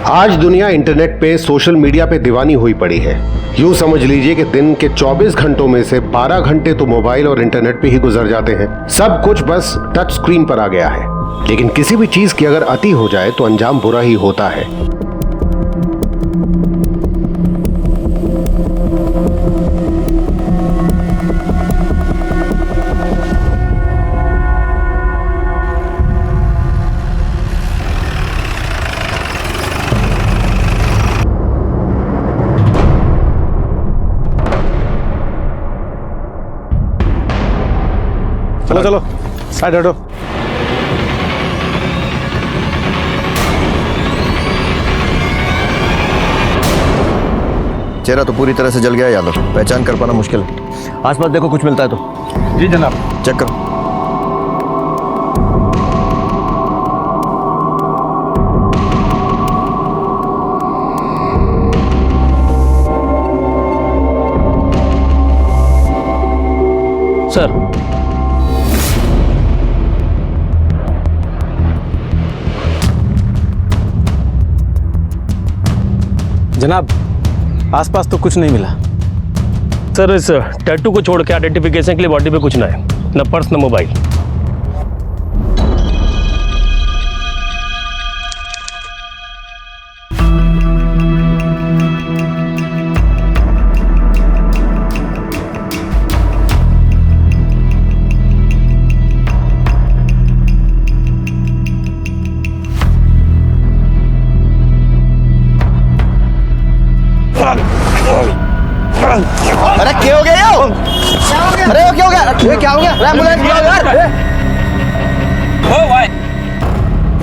आज दुनिया इंटरनेट पे सोशल मीडिया पे दीवानी हुई पड़ी है। यूं समझ लीजिए कि दिन के 24 घंटों में से 12 घंटे तो मोबाइल और इंटरनेट पे ही गुजर जाते हैं। सब कुछ बस टच स्क्रीन पर आ गया है। लेकिन किसी भी चीज की अगर अति हो जाए तो अंजाम बुरा ही होता है। चलो चलो साइड हटो। चेहरा तो पूरी तरह से जल गया यादव, पहचान कर पाना मुश्किल है। आसपास देखो, कुछ मिलता है तो। जी जनाब। चेक करो। सर, जनाब, आसपास तो कुछ नहीं मिला। सर इस टैटू को छोड़ के आइडेंटिफिकेशन के लिए बॉडी पे कुछ ना है, न पर्स न मोबाइल। अरे क्या हो गया यो? अरे क्या हो गया? ये क्या हो गया? एम्बुलेंस बुलाओ यार। ओ भाई,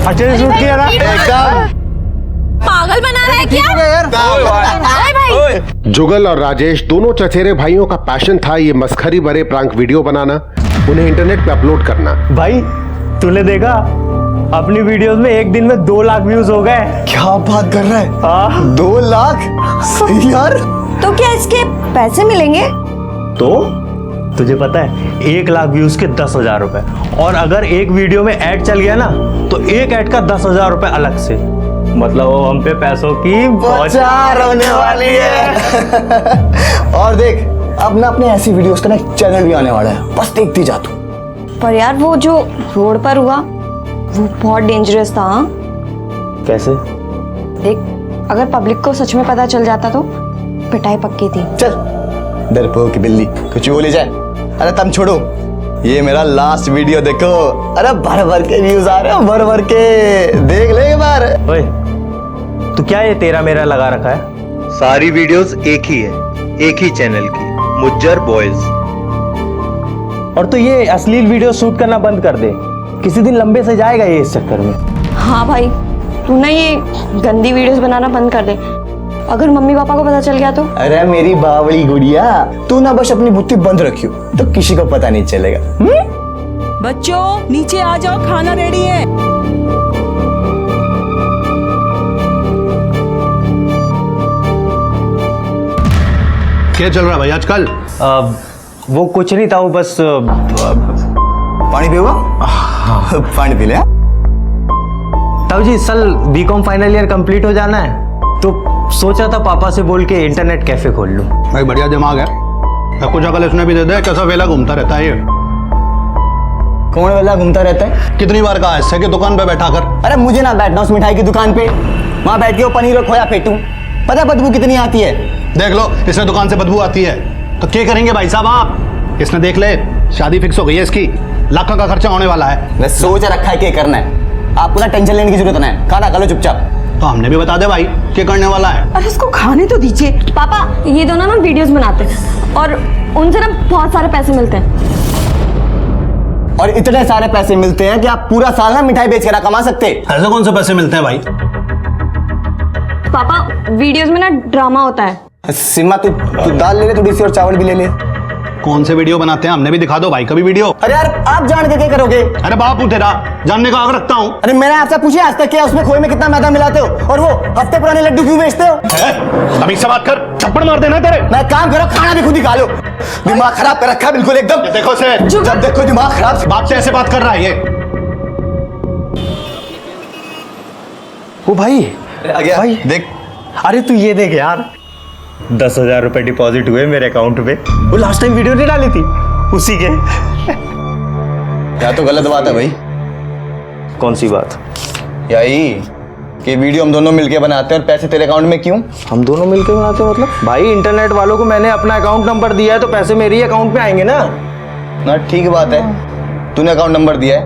अच्छे शूट किया ना? एकदम पागल बना रहा है क्या? अरे भाई, जुगल और राजेश दोनों चचेरे भाइयों का पैशन था ये मस्खरी भरे प्रांक वीडियो बनाना, उन्हें इंटरनेट पे अपलोड करना। भाई तूने देखा, अपनी वीडियोस में एक दिन में 2 लाख व्यूज हो गए। क्या बात कर रहा है? 2 लाख? सही यार। तो क्या इसके पैसे मिलेंगे? तो तुझे पता है 1 लाख व्यूज के 10,000 रुपए, और अगर एक वीडियो में ऐड चल गया ना तो एक ऐड का 10,000 रुपए अलग से। मतलब वो हम पे पैसों की बौछार होने वाली है। और देख, अब ना अपने ऐसी वीडियोस का ना चैनल भी आने वाला है, बस देखती जा तू। पर यार वो जो रोड पर हुआ वो बहुत डेंजरस था। हाँ? कैसे? देख, अगर पब्लिक को सच में पता चल जाता तो पिटाई पक्की थी। चल डरपोक की बिल्ली, कुछ बोली जाए। अरे तुम छोड़ो, ये मेरा लास्ट वीडियो देखो। अरे भर भर के व्यूज आ रहे हैं, भर भर के। देख ले एक बार। ओए, तू क्या ये तेरा मेरा लगा रखा है? सारी वीडियोस एक ही है, एक ही चैनल की, मुज्जर बॉयज। और तू ये अश्लील वीडियो शूट करना बंद कर दे, किसी दिन लंबे से जाएगा ये इस चक्कर में। हाँ भाई, तू ना ये गंदी वीडियोस बनाना बंद कर दे। अगर मम्मी पापा को पता चल गया तो? अरे मेरी बावली गुड़िया, तू ना बस अपनी बुद्धि बंद रखियो तो किसी को पता नहीं चलेगा। बच्चों नीचे आ जाओ, खाना रेडी है। क्या चल रहा है भाई आजकल? वो कुछ नहीं था, वो बस पानी पियो। पानी पी ले। ताऊ जी, कल बीकॉम फाइनल ईयर कंप्लीट हो जाना है, तो सोचा था पापा से बोल के इंटरनेट कैफे खोल लूं। भाई बढ़िया दिमाग है। कुछ अकल इसने भी दे दे, कैसा वेला घूमता रहता है ये। कौन वाला घूमता रहता है? कितनी बार कहा इससे कि दुकान पे बैठा कर। अरे मुझे ना बैठना उस मिठाई की दुकान पे, वहां बैठ के वो पनीर और खोया फेंटूं। पता बदबू कितनी आती है? देख लो, इसने दुकान से बदबू आती है तो क्या करेंगे भाई साहब आप? इसने देख ले, शादी फिक्स हो गई है इसकी, लाखों का खर्चा होने वाला है। मैं सोच रखा है क्या करना है। आपको ना टेंशन लेने की जरूरत नहीं है, खाना खा लो चुपचाप। तो हमने भी बता दे भाई क्या करने वाला है। अरे उसको खाने तो दीजिए। पापा, ये दोनों ना वीडियोस बनाते हैं और उनसे ना बहुत सारे पैसे मिलते हैं। और इतने सारे पैसे मिलते हैं कि आप पूरा साल ना मिठाई बेच कर कमा सकते। ऐसे कौन से पैसे मिलते हैं भाई? पापा, वीडियोस में ना ड्रामा होता है। सिम्मा तू दाल ले ले थोड़ी सी और चावल भी ले ले। कौन से वीडियो बनाते हैं, हमने भी दिखा दो भाई कभी वीडियो। अरे यार आप जान के क्या करोगे? अरे बापू तेरा जानने का हक रखता हूँ। अरे मैंने आपसे पूछे आज तक क्या उसमें खोए में कितना मैदा मिलाते हो, और वो हफ्ते पुराने लड्डू क्यों बेचते हो? अभी से बात कर, थप्पड़ मार देना तेरे। मैं काम करो, खाना भी खुद ही खा लो। दिमाग खराब कर रखा है बिल्कुल एकदम। देखो से जब देखो दिमाग खराब। बाप से ऐसे बात कर रहा है ये। ओ भाई, आ गया भाई। देख। अरे तू ये देख यार, 10,000 रुपए डिपॉजिट हुए मेरे अकाउंट पे। वो लास्ट टाइम वीडियो नहीं डाली थी उसी के। या तो गलत बात है भाई। कौन सी बात? यही कि वीडियो हम दोनों मिलके बनाते हैं और पैसे तेरे अकाउंट में क्यों? हम दोनों मिलकर बनाते हैं मतलब? भाई इंटरनेट वालों को मैंने अपना अकाउंट नंबर दिया है तो पैसे मेरे ही अकाउंट में आएंगे ना। ना ठीक बात है, तूने अकाउंट नंबर दिया है,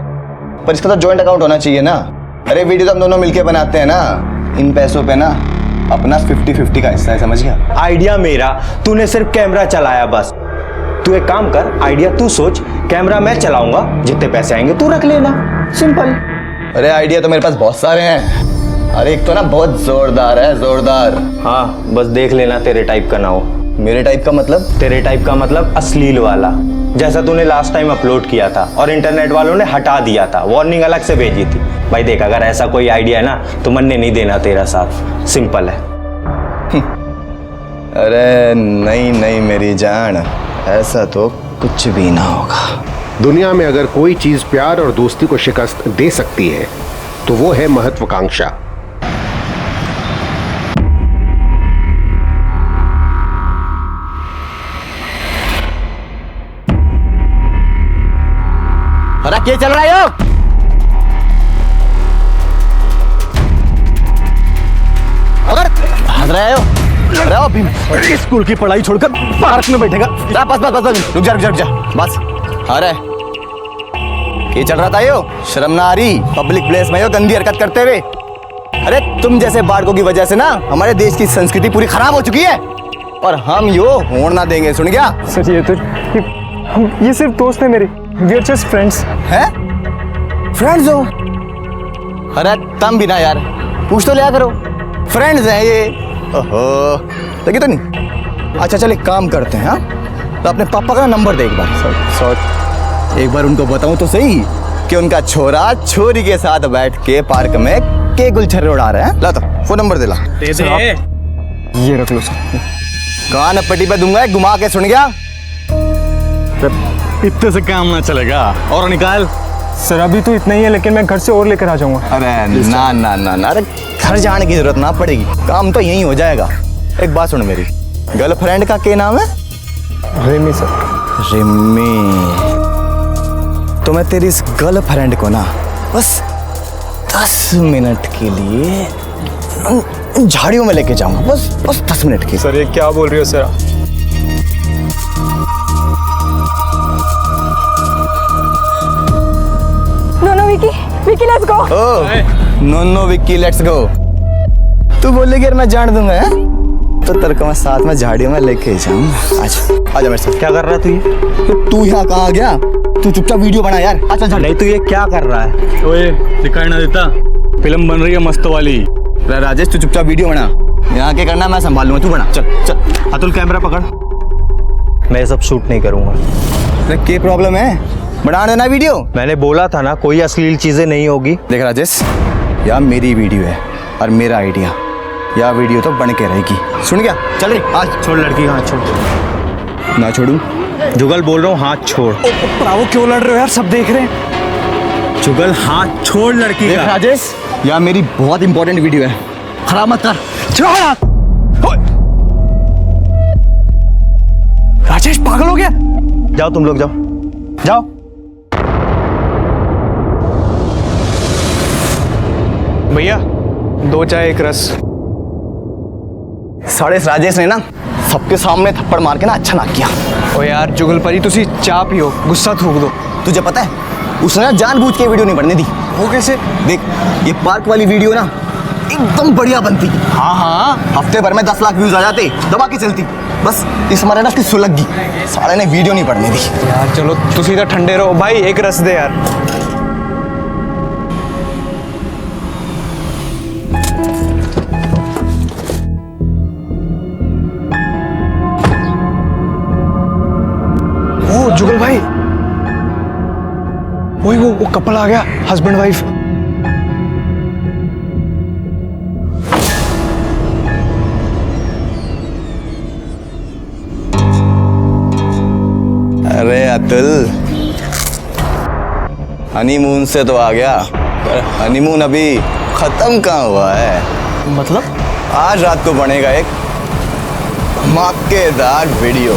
पर इसका तो जॉइंट अकाउंट होना चाहिए ना। अरे वीडियो तो हम दोनों मिलके बनाते हैं ना, इन पैसों पे ना अपना 50-50 का हिस्सा है, समझ गया? आइडिया मेरा, तूने सिर्फ कैमरा चलाया बस। तू एक काम कर, आइडिया तू सोच, कैमरा मैं चलाऊंगा, जितने पैसे आएंगे तू रख लेना, सिंपल। अरे आइडिया तो मेरे पास बहुत सारे हैं। अरे एक तो ना बहुत जोरदार है, जोरदार। हाँ बस देख लेना तेरे टाइप का ना हो। मेरे टाइप का मतलब? तेरे टाइप का मतलब अश्लील वाला, जैसा तूने लास्ट टाइम अपलोड किया था और इंटरनेट वालों ने हटा दिया था, वार्निंग अलग से भेजी थी। भाई देख, अगर ऐसा कोई आइडिया है ना तो मन ने नहीं देना तेरा साथ, सिंपल है। अरे नहीं नहीं मेरी जान, ऐसा तो कुछ भी ना होगा। दुनिया में अगर कोई चीज प्यार और दोस्ती को शिकस्त दे सकती है तो वो है महत्वाकांक्षा। अरे क्या चल रहा है यो? अगर हंस रहे हो? अरे ओ भीम, स्कूल की पढ़ाई छोड़कर पार्क में बैठेगा। बस बस बस बस, रुक जा बस। अरे ये चल रहा था यो? शर्म ना आ रही पब्लिक प्लेस में यो गंदी हरकत करते हुए? अरे तुम जैसे बाड़कों की वजह से ना हमारे देश की संस्कृति पूरी खराब हो चुकी है और हम यो होड़ ना देंगे, सुन गया? सर ये सिर्फ दोस्त है मेरे, वी आर जस्ट फ्रेंड्स। हैं? फ्रेंड्स हो? अरे तुम भी ना यार, पूछ तो लिया करो, फ्रेंड्स हैं ये। ओहो, लगी तो नहीं? अच्छा चल एक काम करते हैं, हाँ तो अपने पापा का नंबर दे एक बार। एक बार उनको बताऊं तो सही कि उनका छोरा छोरी के साथ बैठ के पार्क में के गुलछर्रे उड़ा रहे हैं। ला तो फोन नंबर दे ला। दे दे। ये रख लो सर। कान पट्टी पे दूंगा, घुमा के, सुन गया? इतने से काम ना चलेगा, और निकाल। सर अभी तो इतना ही है, लेकिन मैं घर से और लेकर आ जाऊंगा। अरे ना ना ना ना, अरे घर जाने की जरूरत ना पड़ेगी, काम तो यहीं हो जाएगा। एक बात सुन मेरी, गर्लफ्रेंड का क्या नाम है? रिमी सर। रिमी। तो मैं तेरी इस गर्लफ्रेंड को ना बस 10 मिनट के लिए झाड़ियों में लेके जाऊंगा, बस 10 मिनट के। सर ये क्या बोल रही हो sir? Vicky let's go. No Vicky let's go. तू बोलेगी यार मैं जान दूंगा, है? तो तेरे को मैं साथ में झाड़ियों में लेके जाऊंगा। आजा मेरे साथ। क्या कर रहा है तू ये? तू यहाँ कहाँ गया? तू चुपचाप वीडियो बना यार। अच्छा नहीं, तू ये क्या कर रहा है? ओए दिखाई ना देता, फिल्म बन रही है मस्त वाली। राजेश तू चुपचाप वीडियो बना, यहाँ के करना मैं संभाल लूंगा, तू बना। चल अतुल कैमरा पकड़। मैं ये सब शूट नहीं करूंगा। क्या प्रॉब्लम है? बना देना वीडियो। मैंने बोला था ना कोई अश्लील चीजें नहीं होगी। देख राजेश, यह मेरी वीडियो है और मेरा आइडिया, यह वीडियो तो बन के रहेगी, सुन गया? चल रही आज। छोड़ लड़की, हाथ छोड़। ना छोड़ू? जुगल बोल रहा हूँ, हाथ छोड़। ब्रावो क्यों लड़ रहे हो यार, सब देख रहे हैं। जुगल हाथ छोड़ लड़की देख का। राजेश, यह मेरी बहुत इंपॉर्टेंट वीडियो है, खराब मत कर। राजेश पागल हो गया? जाओ तुम लोग, जाओ। भैया 2 चाय 1 रस। साढ़े राजेश ने ना सबके सामने थप्पड़ मार के ना अच्छा ना किया। ओ यार जुगलपरी तुसी चाय पियो, गुस्सा थूक दो। तुझे पता है उसने ना जानबूझ के वीडियो नहीं बनने दी। वो कैसे? देख ये पार्क वाली वीडियो ना एकदम बढ़िया बनती। हाँ हफ्ते भर में 10 लाख व्यूज आ जाते, दबा के चलती। बस इस मारे ना उसकी सुलग गई, साले ने वीडियो नहीं बनने दी। यार चलो तुसी तो ठंडे रहो भाई, 1 रस दे यार। ओ जुगल भाई, वही वो कपल आ गया, हस्बैंड वाइफ। अरे अतुल, हनीमून से तो आ गया, पर हनीमून अभी खत्म कहाँ हुआ है। मतलब आज रात को बनेगा एक धमाकेदार वीडियो।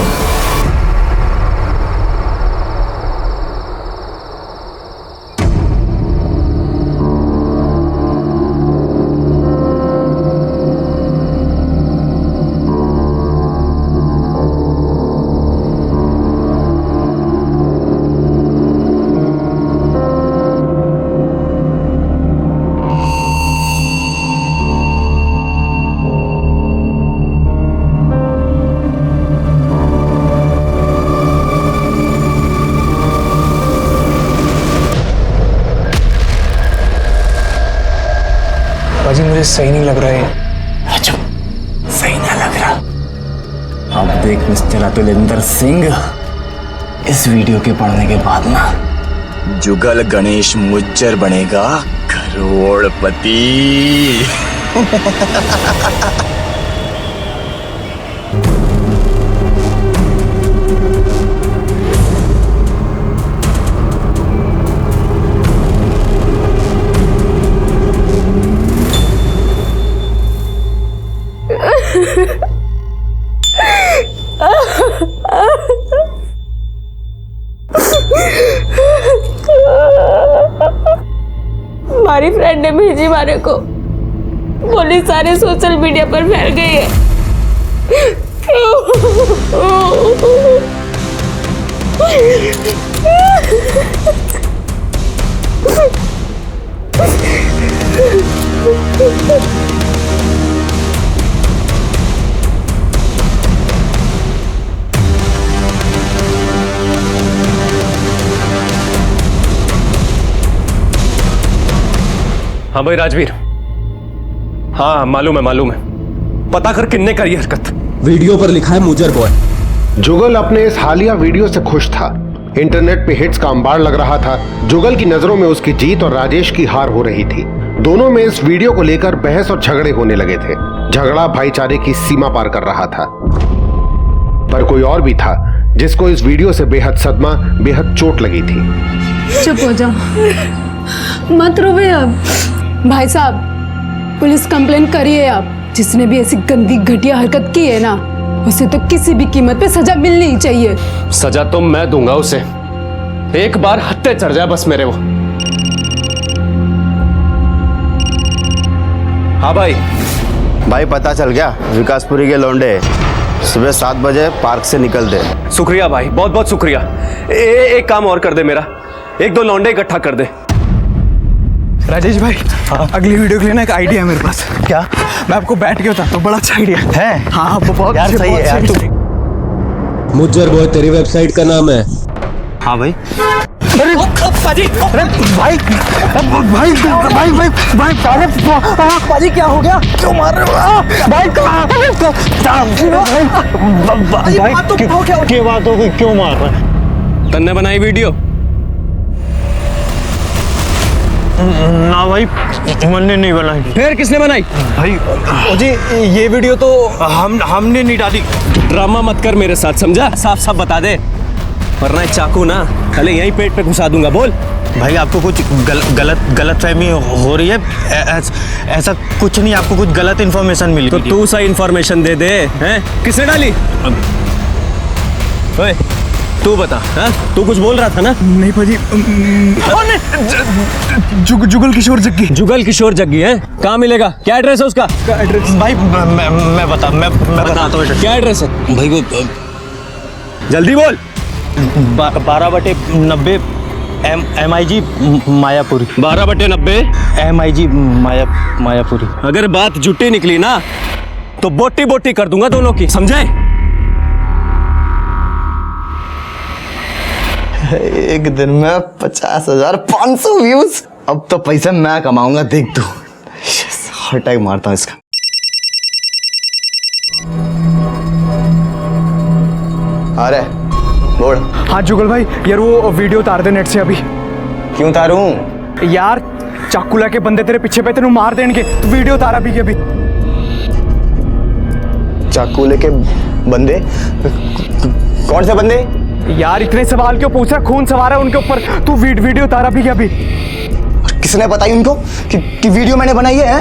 बाजी मुझे सही नहीं लग रहा है। अच्छा, सही ना लग रहा। अब देख मिस्टर अतुलेंद्र सिंह, इस वीडियो के पढ़ने के बाद ना जुगल गणेश मुज्जर बनेगा करोड़पति। हमारी फ्रेंड ने भेजी मारे को, बोली सारे सोशल मीडिया पर फैल गई है। हाँ भाई राजवीर, हाँ मालूम है। पता कर किन्ने करी हरकत। वीडियो पर लिखा है मुजर बॉय। जुगल अपने इस हालिया वीडियो से खुश था। इंटरनेट पे हिट्स का अंबार लग रहा था। जुगल की नजरों में उसकी जीत और राजेश की हार हो रही थी। दोनों में इस वीडियो को लेकर बहस और झगड़े होने लगे थे। झगड़ा भाईचारे की सीमा पार कर रहा था। पर कोई और भी था जिसको इस वीडियो से बेहद सदमा, बेहद चोट लगी थी। चुप हो जाओ, मत रोवे अब। भाई साहब, पुलिस कंप्लेन करिए आप। जिसने भी ऐसी गंदी घटिया हरकत की है ना, उसे तो किसी भी कीमत पे सजा मिलनी ही चाहिए। सजा तो मैं दूंगा उसे, एक बार हत्या चढ़ जाए बस मेरे वो। हाँ भाई पता चल गया, विकासपुरी के लौंडे सुबह 7 बजे पार्क से निकल दे। शुक्रिया भाई, बहुत बहुत शुक्रिया। एक काम और कर दे मेरा, 1-2 लौंडे इकट्ठा कर दे। राजेश भाई, अगली वीडियो के लिए ना एक आइडिया है मेरे पास। क्या? मैं आपको बैठ के बताता हूँ, बड़ा अच्छा आइडिया है। हाँ बहुत यार सही है यार। मुजर बॉय तेरी वेबसाइट का नाम है। हाँ भाई। अरे पाजी, अरे भाई पाजी क्या हो गया? क्यों मार रहे हो भाई? क्या बात हो गई, क्यों मार रहा है? तन्ने बनाई वीडियो? ना भाई, मैंने नहीं बनाई। फिर किसने बनाई? भाई जी, ये वीडियो तो हमने नहीं डाली। ड्रामा मत कर मेरे साथ, समझा? साफ साफ बता दे, वरना चाकू ना पहले यहीं पेट पे घुसा दूंगा। बोल भाई, आपको कुछ गलतफहमी हो रही है। ऐसा कुछ नहीं, आपको कुछ गलत इन्फॉर्मेशन मिली। तो तू सही इन्फॉर्मेशन दे दे। हैं? किसने डाली? ओए, तू बता। हाँ, तू कुछ बोल रहा था ना? नहीं पाजी, जुगल किशोर जग्गी। जुगल किशोर जग्गी है? कहाँ मिलेगा? क्या एड्रेस है उसका? एड्रेस भाई मैं बताता हूँ। क्या एड्रेस है भाई? वो जल्दी बोल। 12/90 MIG मायापुरी। 12/90 MIG मायापुरी। अगर बात जुटी निकली ना तो बोटी बोटी कर दूंगा दोनों की, समझे? एक दिन में 50,500 व्यूज। अब तो पैसा मैं कमाऊंगा, देख तू। हर टाइम मारता हूँ इसका। अरे बोल। हाँ जुगल भाई, यार वो वीडियो उतार दे नेट से अभी। क्यों उतारूं? यार चाकुला के बंदे तेरे पीछे पे, तेनू मार देंगे, तो वीडियो उतारा भी अभी। चाकुले के बंदे? कौन से बंदे? यार इतने सवाल क्यों पूछ रहा? खून सवार है उनके ऊपर, तू वीडियो उतारा भी अभी। किसने बताई उनको कि वीडियो मैंने बनाई है?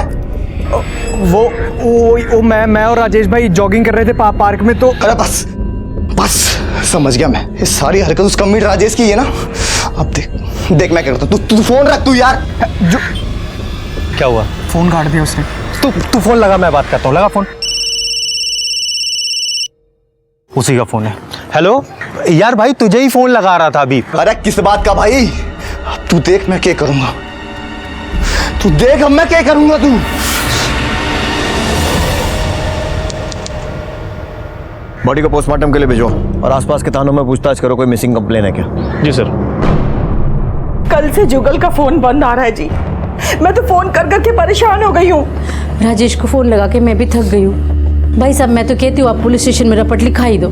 वो मैं और राजेश भाई जॉगिंग कर रहे थे पार्क में, तो अरे बस बस समझ गया मैं, ये सारी हरकत उस कमीट राजेश की है ना। अब देख मैं करता हूँ, तू फोन रख तू यार। जो क्या हुआ? फोन काट दिया उसने। तू फोन लगा, मैं बात करता हूँ। लगा फोन। उसी का फोन है। हेलो यार भाई, तुझे ही फोन लगा रहा था अभी। अरे किस बात का भाई? तू देख मैं क्या करूंगा, तू देख अब मैं क्या करूंगा। तू बॉडी को पोस्टमार्टम के लिए भेजो और आसपास के थानों में पूछताछ करो, कोई मिसिंग कंप्लेन है क्या? जी सर। कल से जुगल का फोन बंद आ रहा है जी। मैं तो फोन कर करके परेशान हो गई हूँ। राजेश को फोन लगा के मैं भी थक गई हूँ। भाई साहब मैं तो कहती हूँ आप पुलिस स्टेशन में रपट लिखा ही दो।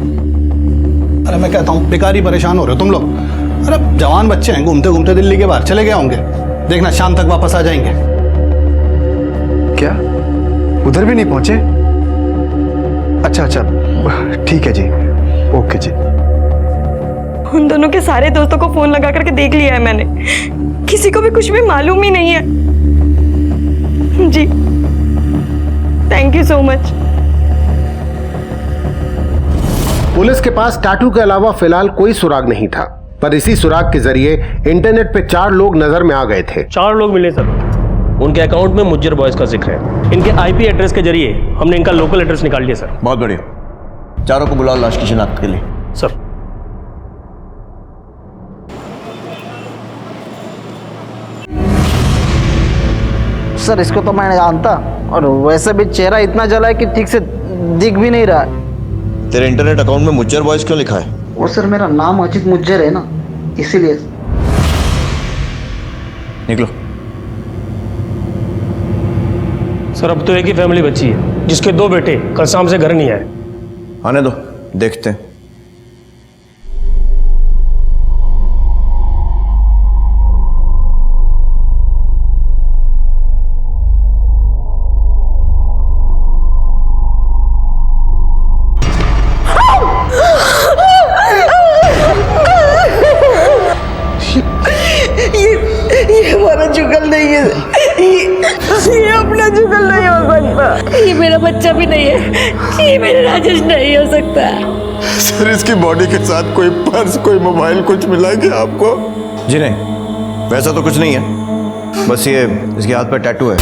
अरे मैं कहता हूँ बेकार ही परेशान हो रहे हो तुम लोग। अरे जवान बच्चे हैं, घूमते घूमते दिल्ली के बाहर चले गए होंगे, देखना शाम तक वापस आ जाएंगे। क्या उधर भी नहीं पहुंचे? अच्छा ठीक है जी, ओके जी। उन दोनों के सारे दोस्तों को फोन लगा करके देख लिया है मैंने, किसी को भी कुछ भी मालूम ही नहीं है। जी thank you so much. Police के पास टाटू के अलावा फिलहाल कोई सुराग नहीं था, पर इसी सुराग के जरिए इंटरनेट पे 4 लोग नजर में आ गए थे। 4 लोग मिले सर। उनके अकाउंट में मुज्जर बॉयज का जिक्र है। इनके आईपी एड्रेस के जरिए हमने इनका लोकल एड्रेस निकाल लिया सर। बहुत बढ़िया, चारों को बुलाओ लाश की शिनाख्त के लिए। सर सर इसको तो मैं जानता, और वैसे भी चेहरा इतना जला है कि ठीक से दिख भी नहीं रहा है। तेरे इंटरनेट अकाउंट में मुज्जर बॉयज क्यों लिखा है? और सर मेरा नाम अजित मुज्जर है ना, इसीलिए। निकलो। सर अब तो एक ही फैमिली बची है जिसके 2 बेटे कल शाम से घर नहीं आए। आने दो, देखते हैं। ये हमारा जुगल नहीं है, ये अपना जुगल नहीं हो सकता। ये मेरा बच्चा भी नहीं है, ये मेरा राजेश नहीं हो सकता। सर इसकी बॉडी के साथ कोई पर्स, कोई मोबाइल कुछ मिला क्या आपको? जी नहीं, वैसा तो कुछ नहीं है, बस ये इसके हाथ पर टैटू है।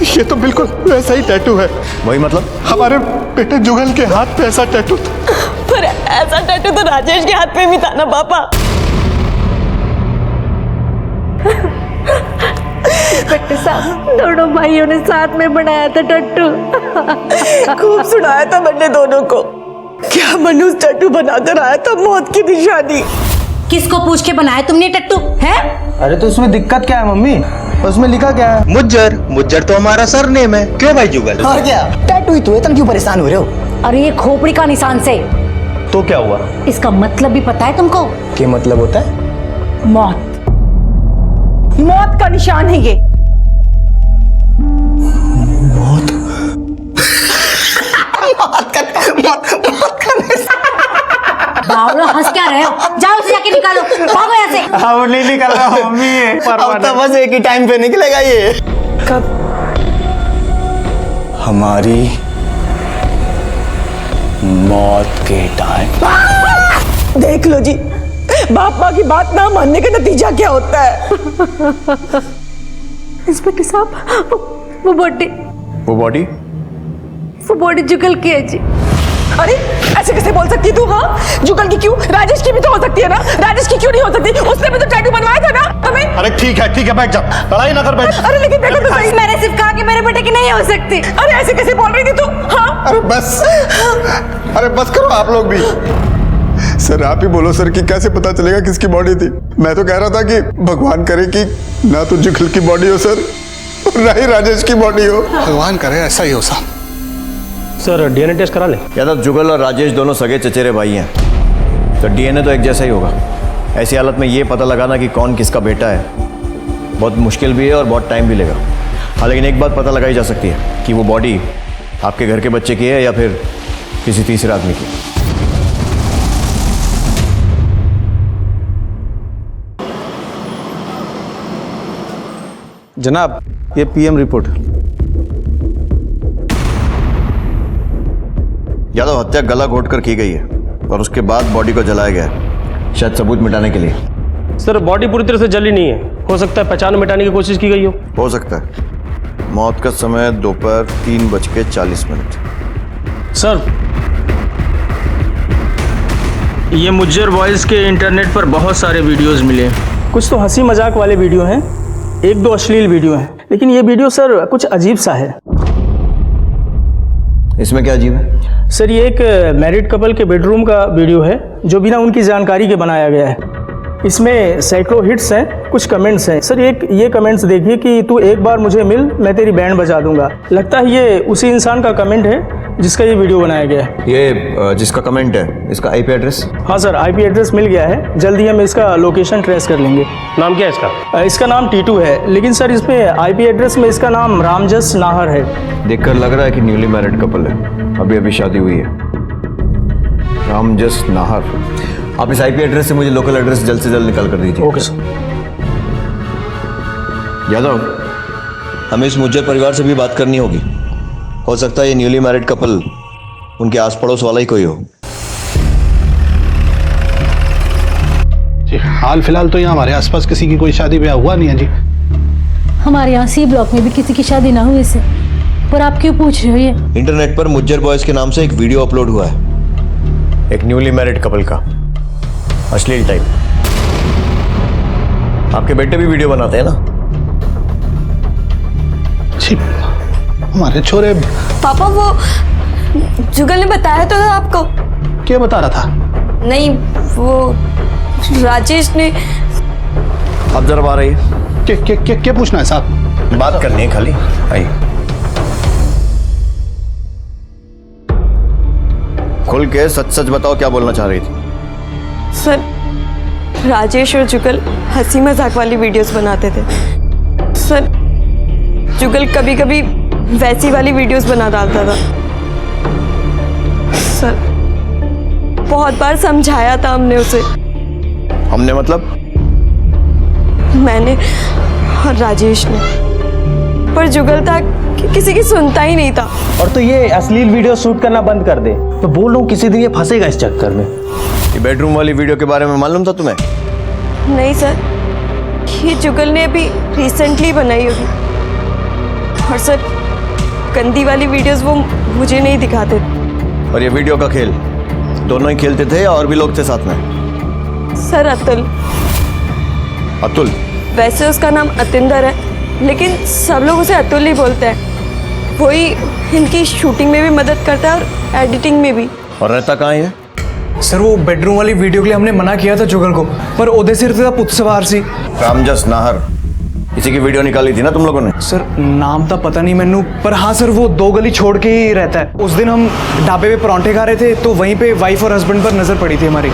ये तो बिल्कुल वैसा ही टैटू है। वही मतलब? हमारे बेटे जुगल के हाथ पे ऐसा टैटू था। पर ऐसा टैटू तो राजेश के हाथ पे भी था ना पापा। बेटे साहब दोनों भाइयों ने साथ में बनाया था टट्टू। खूब सुनाया था मैंने दोनों को। क्या मनुष्य टैटू बनाकर आया था मौत की निशानी। किसको पूछ के बनाया तुमने टट्टू है? अरे तो उसमें दिक्कत क्या है मम्मी? उसमें लिखा क्या है? मुज्जर तो हमारा सरनेम है। क्यों भाई जुगल? और क्या, टैटू ही तो है, तुम क्यों परेशान हो रहे हो? अरे ये खोपड़ी का निशान से। तो क्या हुआ? इसका मतलब भी पता है तुमको? क्या मतलब होता है? मौत। मौत का निशान है ये। बावलो हंस क्या रहे हो? जाओ इसे जाके निकालो, भागो यहाँ से। अब नहीं निकल रहा मम्मी, अब तो बस एक ही टाइम पे निकलेगा ये। कब? हमारी मौत के टाइम। देख लो जी, बाप माँ की बात ना मानने का नतीजा क्या होता है। इंस्पेक्टर साहब वो बॉडी जुगल की है जी। अरे ऐसे कैसे बोल सकती तू? हाँ जुगल की क्यों, राजेश की भी तो हो सकती है ना। राजेश की क्यों नहीं हो सकती? उसने भी तो टैटू बनवाया था ना हमें। अरे ठीक है बैठ जा, लड़ाई ना कर, बैठ। अरे लेकिन देखो तो सही। मैंने सिर्फ कहा कि मेरे बेटे की नहीं हो सकती। अरे ऐसे कैसे बोल रही थी तू? हाँ अरे बस करो आप लोग भी। सर आप ही बोलो सर कि कैसे पता चलेगा किसकी बॉडी थी? मैं तो कह रहा था कि भगवान करे कि ना तो जुगल की बॉडी हो सर, और ना ही राजेश की बॉडी हो। भगवान करे ऐसा ही हो साहब। सर डीएनए टेस्ट करा ले। या तो जुगल और राजेश दोनों सगे चचेरे भाई हैं, तो डीएनए तो एक जैसा ही होगा। ऐसी हालत में ये पता लगाना कि कौन किसका बेटा है बहुत मुश्किल भी है और बहुत टाइम भी लेगा। हाँ लेकिन एक बात पता लगाई जा सकती है कि वो बॉडी आपके घर के बच्चे की है या फिर किसी तीसरे आदमी की। जनाब, ये पीएम रिपोर्ट। यादव, हत्या गला घोटकर की गई है और उसके बाद बॉडी को जलाया गया है, शायद सबूत मिटाने के लिए। सर बॉडी पूरी तरह से जली नहीं है, हो सकता है पहचान मिटाने की कोशिश की गई हो सकता है। मौत का समय दोपहर 3:40। सर, ये मुज्जर बॉयज के इंटरनेट पर बहुत सारे वीडियोस मिले। कुछ तो हंसी मजाक वाले वीडियो हैं, एक दो अश्लील वीडियो हैं, लेकिन ये वीडियो सर कुछ अजीब सा है। इसमें क्या अजीब है? सर ये एक मैरिड कपल के बेडरूम का वीडियो है जो बिना उनकी जानकारी के बनाया गया है। इसमें सैकड़ों हिट्स हैं, कुछ कमेंट्स हैं। सर एक ये कमेंट्स देखिए कि तू एक बार मुझे मिल, मैं तेरी बैंड बजा दूंगा। लगता है ये उसी इंसान का कमेंट है जिसका ये वीडियो बनाया गया है। ये जिसका कमेंट है, इसका आईपी एड्रेस? हाँ सर, आईपी एड्रेस मिल गया है, जल्दी हम इसका लोकेशन ट्रेस कर लेंगे। नाम क्या है इसका? इसका नाम टीटू है, लेकिन सर इसमें आईपी एड्रेस में इसका नाम रामजस नाहर है। देखकर लग रहा है कि न्यूली मैरिड कपल है, अभी अभी शादी हुई है। रामजस नाहर। आप इस आईपी एड्रेस से मुझे लोकल एड्रेस जल्द से जल्द निकाल कर दीजिए। Okay sir. यादव, हमें इस मुज्जर परिवार से भी बात करनी होगी। हो सकता है ये न्यूली मैरिड कपल उनके आस पड़ोस वाला ही कोई हो। जी हाल फिलहाल तो यहाँ हमारे आसपास किसी की कोई शादी ब्याह हुआ नहीं है जी। हमारे यहाँ सी ब्लॉक में भी किसी की शादी ना हुई से, पर आप क्यों पूछ रहे हो ये? इंटरनेट पर मुज्जर बॉयज के नाम से एक वीडियो अपलोड हुआ है, एक न्यूली मैरिड कपल का, अश्लील टाइप। आपके बेटे भी वीडियो बनाते हैं ना? जी हमारे छोरे। पापा वो जुगल ने बताया तो था आपको। क्या बता रहा था? नहीं, वो राजेश ने। अब जरा आ रही है। क्या पूछना है साहब? बात करनी है खाली, आइए। खुल के सच सच बताओ, क्या बोलना चाह रही थी? सर राजेश और जुगल हंसी मजाक वाली वीडियोस बनाते थे। सर जुगल कभी कभी वैसी वाली वीडियोस बना डालता था। सर बहुत बार समझाया था हमने उसे। हमने मतलब? मैंने और राजेश ने, पर जुगल था कि किसी की सुनता ही नहीं था। और तो ये अश्लील वीडियो शूट करना बंद कर दे। मैं बोल रहा हूँ किसी दिन ये फंसेगा इस चक्कर में। ये बेडरूम वाली वीडियो के बारे में मालूम था तुम्हें? नहीं सर, ये जुगल ने अभी रिसेंटली बनाई होगी। और सर गंदी वाली वीडियोस वो मुझे नहीं दिखाते। और ये वीडियो का खेल दोनों ही खेलते थे या और भी लोग थे साथ में? सर अतुल। अतुल? वैसे उसका नाम अतिंदर है, लेकिन सब लोग उसे अतुल ही बोलते हैं। वही इनकी शूटिंग में भी मदद करता है और एडिटिंग में भी। और रहता कहाँ है? सर वो बेडरूम वाली वीडियो के लिए हमने मना किया था जुगल को, पर ओदे सिर था पुत सवार सी। रामजस नाहर, इसी की वीडियो निकाली थी ना तुम लोगों ने? सर नाम तो पता नहीं मैनू, पर हाँ सर वो 2 गली छोड़ के ही रहता है। उस दिन हम ढाबे पे परांठे खा रहे थे तो वहीं पे वाइफ और हस्बैंड पर नजर पड़ी थी हमारी।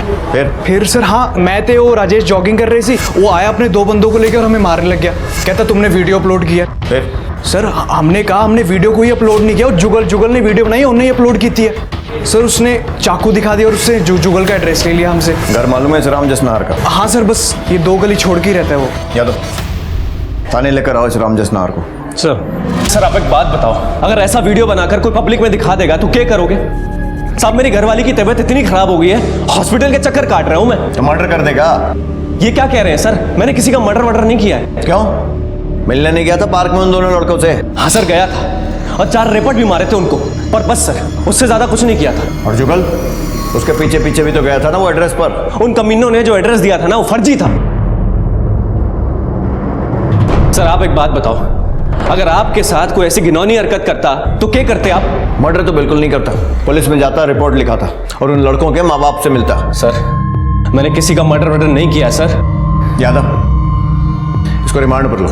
फिर सर हाँ, मैं थे वो राजेश जॉगिंग कर रही थी, वो आया अपने 2 बंदों को लेकर और हमें मारने लग गया। कहता तुमने वीडियो अपलोड किया। फिर सर हमने कहा हमने वीडियो कोई अपलोड नहीं किया, जुगल ने वीडियो बनाई, उन्हें अपलोड की थी। सर उसने चाकू दिखा दिया और उससे जुगल का एड्रेस ले लिया हमसे। घर मालूम है रामजस नाहर का? हाँ सर, बस ये 2 गली छोड़ के ही रहता है वो। यादव, थाने लेकर आओ इस रामजस नाहर को। सर आप एक बात बताओ, अगर ऐसा वीडियो बनाकर कोई पब्लिक में दिखा देगा तो क्या करोगे? साहब मेरी घरवाली की तबीयत इतनी खराब हो गई है, हॉस्पिटल के चक्कर काट रहा हूं मैं। तो मर्डर कर देगा? ये क्या कह रहे हैं सर? मैंने किसी का मर्डर नहीं किया है। क्यों? मिलने नहीं गया था पार्क में उन दोनों लड़कों से? हाँ सर गया था, और 4 रेपट भी मारे थे उनको, पर बस सर उससे ज्यादा कुछ नहीं किया था। और जुगल? उसके पीछे पीछे भी तो गया था ना वो एड्रेस पर। उन कमीनों ने जो एड्रेस दिया था ना वो फर्जी था। सर आप एक बात बताओ, अगर आपके साथ कोई ऐसी घिनौनी हरकत करता तो क्या करते आप? मर्डर तो बिल्कुल नहीं करता, पुलिस में जाता, रिपोर्ट लिखाता और उन लड़कों के माँ बाप से मिलता। सर मैंने किसी का मर्डर नहीं किया सर। यादव, इसको रिमांड पर लो।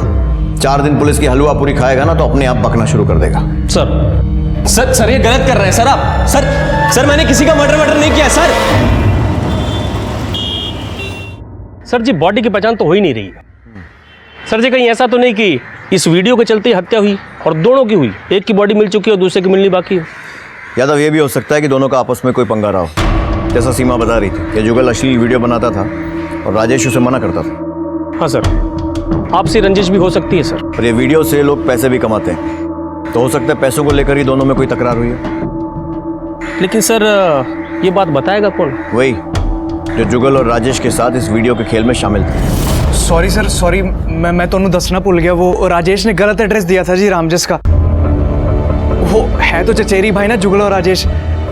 4 दिन पुलिस की हलवा पूरी खाएगा ना तो अपने आप बकना शुरू कर देगा। सर ये गलत कर रहे हैं सर आप। सर मैंने किसी का मर्डर नहीं किया सर। सर जी बॉडी की पहचान तो हो ही नहीं रही है। सर जी कहीं ऐसा तो नहीं कि इस वीडियो के चलते हत्या हुई और दोनों की हुई, एक की बॉडी मिल चुकी है और दूसरे की मिलनी बाकी है? यादव, ये भी हो सकता है कि दोनों का आपस में कोई पंगा रहा हो, जैसा सीमा बता रही थी कि जुगल अश्लील वीडियो बनाता था और राजेश उसे मना करता था। हाँ सर, आपसी रंजिश भी हो सकती है सर। और ये वीडियो से लोग पैसे भी कमाते हैं, तो हो सकता है पैसों को लेकर ही दोनों में कोई तकरार हुई है। लेकिन सर ये बात बताएगा कौन? वही जो जुगल और राजेश के साथ इस वीडियो के खेल में शामिल थे। सॉरी सर, सॉरी, मैं तो दसना भूल गया। वो राजेश ने गलत एड्रेस दिया था जी रामजस का। वो है तो चचेरी भाई ना जुगल और राजेश,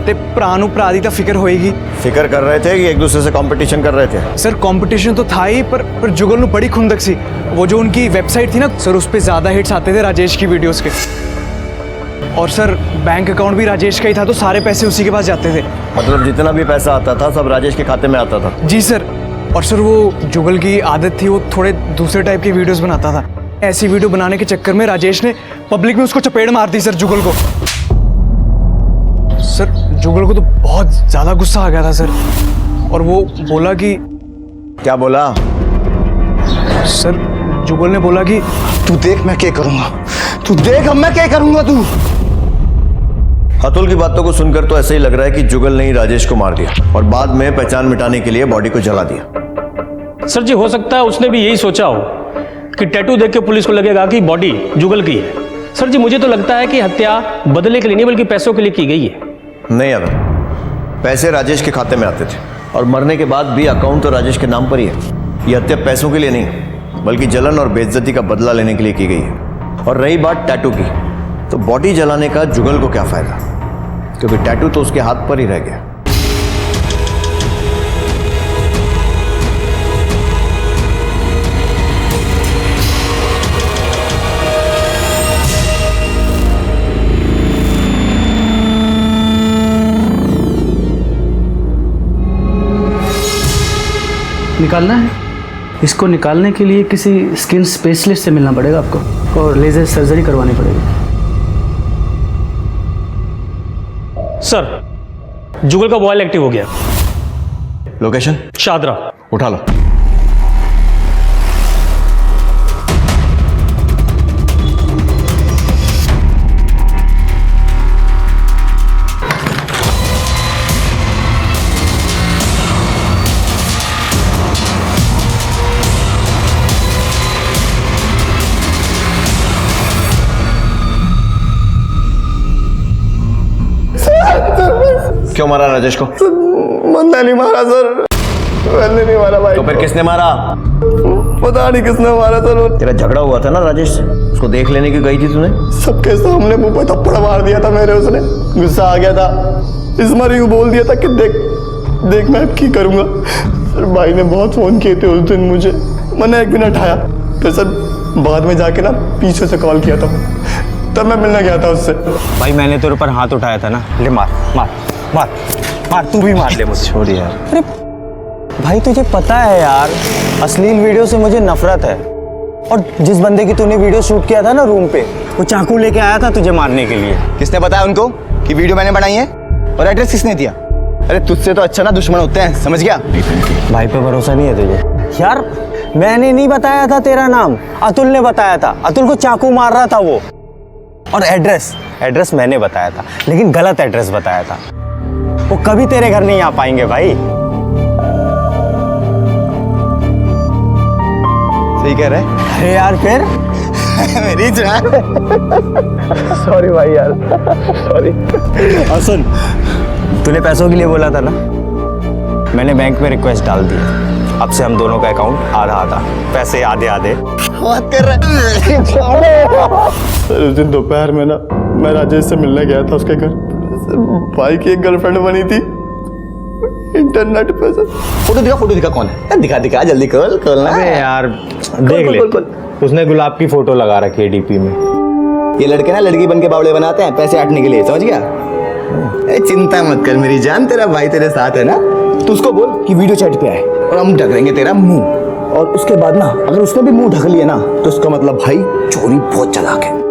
ते भरा नूं भरा दी तां फिक्र होएगी। फिक्र कर रहे थे कि एक दूसरे से कंपटीशन कर रहे थे? सर कंपटीशन तो था ही, पर जुगल नूं बड़ी खुंदक सी। वो जो उनकी वेबसाइट थी ना सर, उस पे ज़्यादा हिट्स आते थे राजेश की वीडियोस के। और सर बैंक अकाउंट भी राजेश का ही था, तो सारे पैसे उसी के पास जाते थे। मतलब जितना भी पैसा आता था सब राजेश के खाते में आता था? जी सर। और सर वो जुगल की आदत थी, वो थोड़े दूसरे टाइप के वीडियोस बनाता था। ऐसी वीडियो बनाने के चक्कर में राजेश ने पब्लिक में उसको चपेट मार दी सर जुगल को। सर जुगल को तो बहुत ज़्यादा गुस्सा आ गया था सर, और वो बोला कि... क्या बोला? सर जुगल ने बोला कि तू देख मैं क्या करूंगा, तू देख अब मैं क्या करूंगा। तू अतुल की बातों को सुनकर तो ऐसा ही लग रहा है कि जुगल ने ही राजेश को मार दिया और बाद में पहचान मिटाने के लिए बॉडी को जला दिया। सर जी हो सकता है उसने भी यही सोचा हो कि टैटू देख के पुलिस को लगेगा कि बॉडी जुगल की है। सर जी मुझे तो लगता है कि हत्या बदले के लिए नहीं बल्कि पैसों के लिए की गई है। नहीं अगर पैसे राजेश के खाते में आते थे और मरने के बाद भी अकाउंट तो राजेश के नाम पर ही है। यह हत्या पैसों के लिए नहीं बल्कि जलन और बेइज्जती का बदला लेने के लिए की गई है। और रही बात टैटू की, तो बॉडी जलाने का जुगल को क्या फायदा, क्योंकि टैटू तो उसके हाथ पर ही रह गया। निकालना है। इसको निकालने के लिए किसी स्किन स्पेशलिस्ट से मिलना पड़ेगा आपको और लेजर सर्जरी करवानी पड़ेगी। सर जुगल का मोबाइल एक्टिव हो गया। लोकेशन? शादरा। उठा लो। क्यों मारा राजेश को? मैंने नहीं मारा सर, मैंने नहीं मारा भाई। तो फिर किसने मारा? पता नहीं किसने मारा सर। तेरा झगड़ा हुआ था ना राजेश से, उसको देख लेने की गई थी तूने? सबके सामने मुंह पे थप्पड़ मार दिया था मेरे, उसने गुस्सा आ गया था। इस मारी को बोल दिया था कि देख देख मैं अब की करूंगा। सर भाई ने बहुत फोन किए थे उस दिन मुझे, मैंने एक भी ना उठाया। फिर सर बाद में जाके ना पीछे से कॉल किया था, तब मैं मिलने गया था उससे। भाई मैंने तेरे ऊपर हाथ उठाया था ना, ले मार मार मार मार, तू भी मार ले मुझे। छोड़ यार। अरे भाई तुझे पता है यार अश्लील वीडियो से मुझे नफरत है, और जिस बंदे की तूने वीडियो शूट किया था ना रूम पे, वो चाकू लेके आया था तुझे मारने के लिए। किसने बताया उनको कि वीडियो मैंने बनाई है, और एड्रेस किसने दिया? अरे तुझसे तो अच्छा ना दुश्मन होते हैं, समझ गया? भाई पे भरोसा नहीं है तुझे? यार मैंने नहीं बताया था तेरा नाम, अतुल ने बताया था। अतुल को चाकू मार रहा था वो। और एड्रेस मैंने बताया था, लेकिन गलत एड्रेस बताया था। वो कभी तेरे घर नहीं आ पाएंगे भाई। सही कह रहे? अरे यार फिर मेरी जान। सॉरी भाई यार, सॉरी। और सुन, तूने पैसों के लिए बोला था ना, मैंने बैंक में रिक्वेस्ट डाल दी। अब से हम दोनों का अकाउंट आधा आधा, पैसे आधे आधे। बात कर रहे। सर उस दिन दोपहर में ना मैं राजेश से मिलने गया था उसके घर। भाई की एक गर्लफ्रेंड बनी थी इंटरनेट पे। सर फोटो दिखा कौन है? दिखा जल्दी खोल ना। अबे यार देख ले, उसने गुलाब की फोटो लगा रखी है डीपी में। ये लड़के ना लड़की बन के बावड़े बनाते हैं पैसे हटने के लिए, समझ गया? चिंता मत कर मेरी जान, तेरा भाई तेरे साथ है ना। तू उसको बोल कि वीडियो चैट पे आए और हम ढक देंगे तेरा मुंह। और उसके बाद ना अगर उसने भी मुंह ढक लिया ना, तो उसका मतलब भाई चोरी बहुत चालाक है।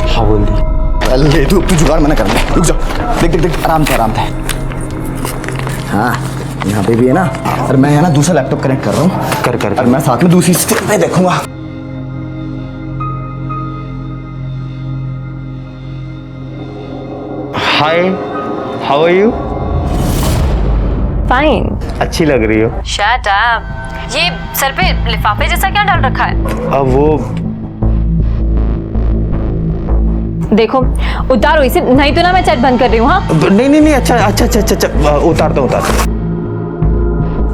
हाँ बोल दी। ले तू जुगाड़ मना कर ले, रुक जा। देख आराम से हाँ यहाँ पे भी है ना। और मैं है ना दूसरा लैपटॉप कनेक्ट कर रहा हूँ। कर और मैं साथ में दूसरी स्क्रीन पे देखूंगा। Hi how are you? Fine. अच्छी लग रही हो। Shut up. ये सर पे लिफाफे जैसा क्या डाल रखा है? अब वो देखो उतारो इसे, नहीं तो ना मैं चैट बंद कर रही हूँ। हाँ नहीं अच्छा उतार दो।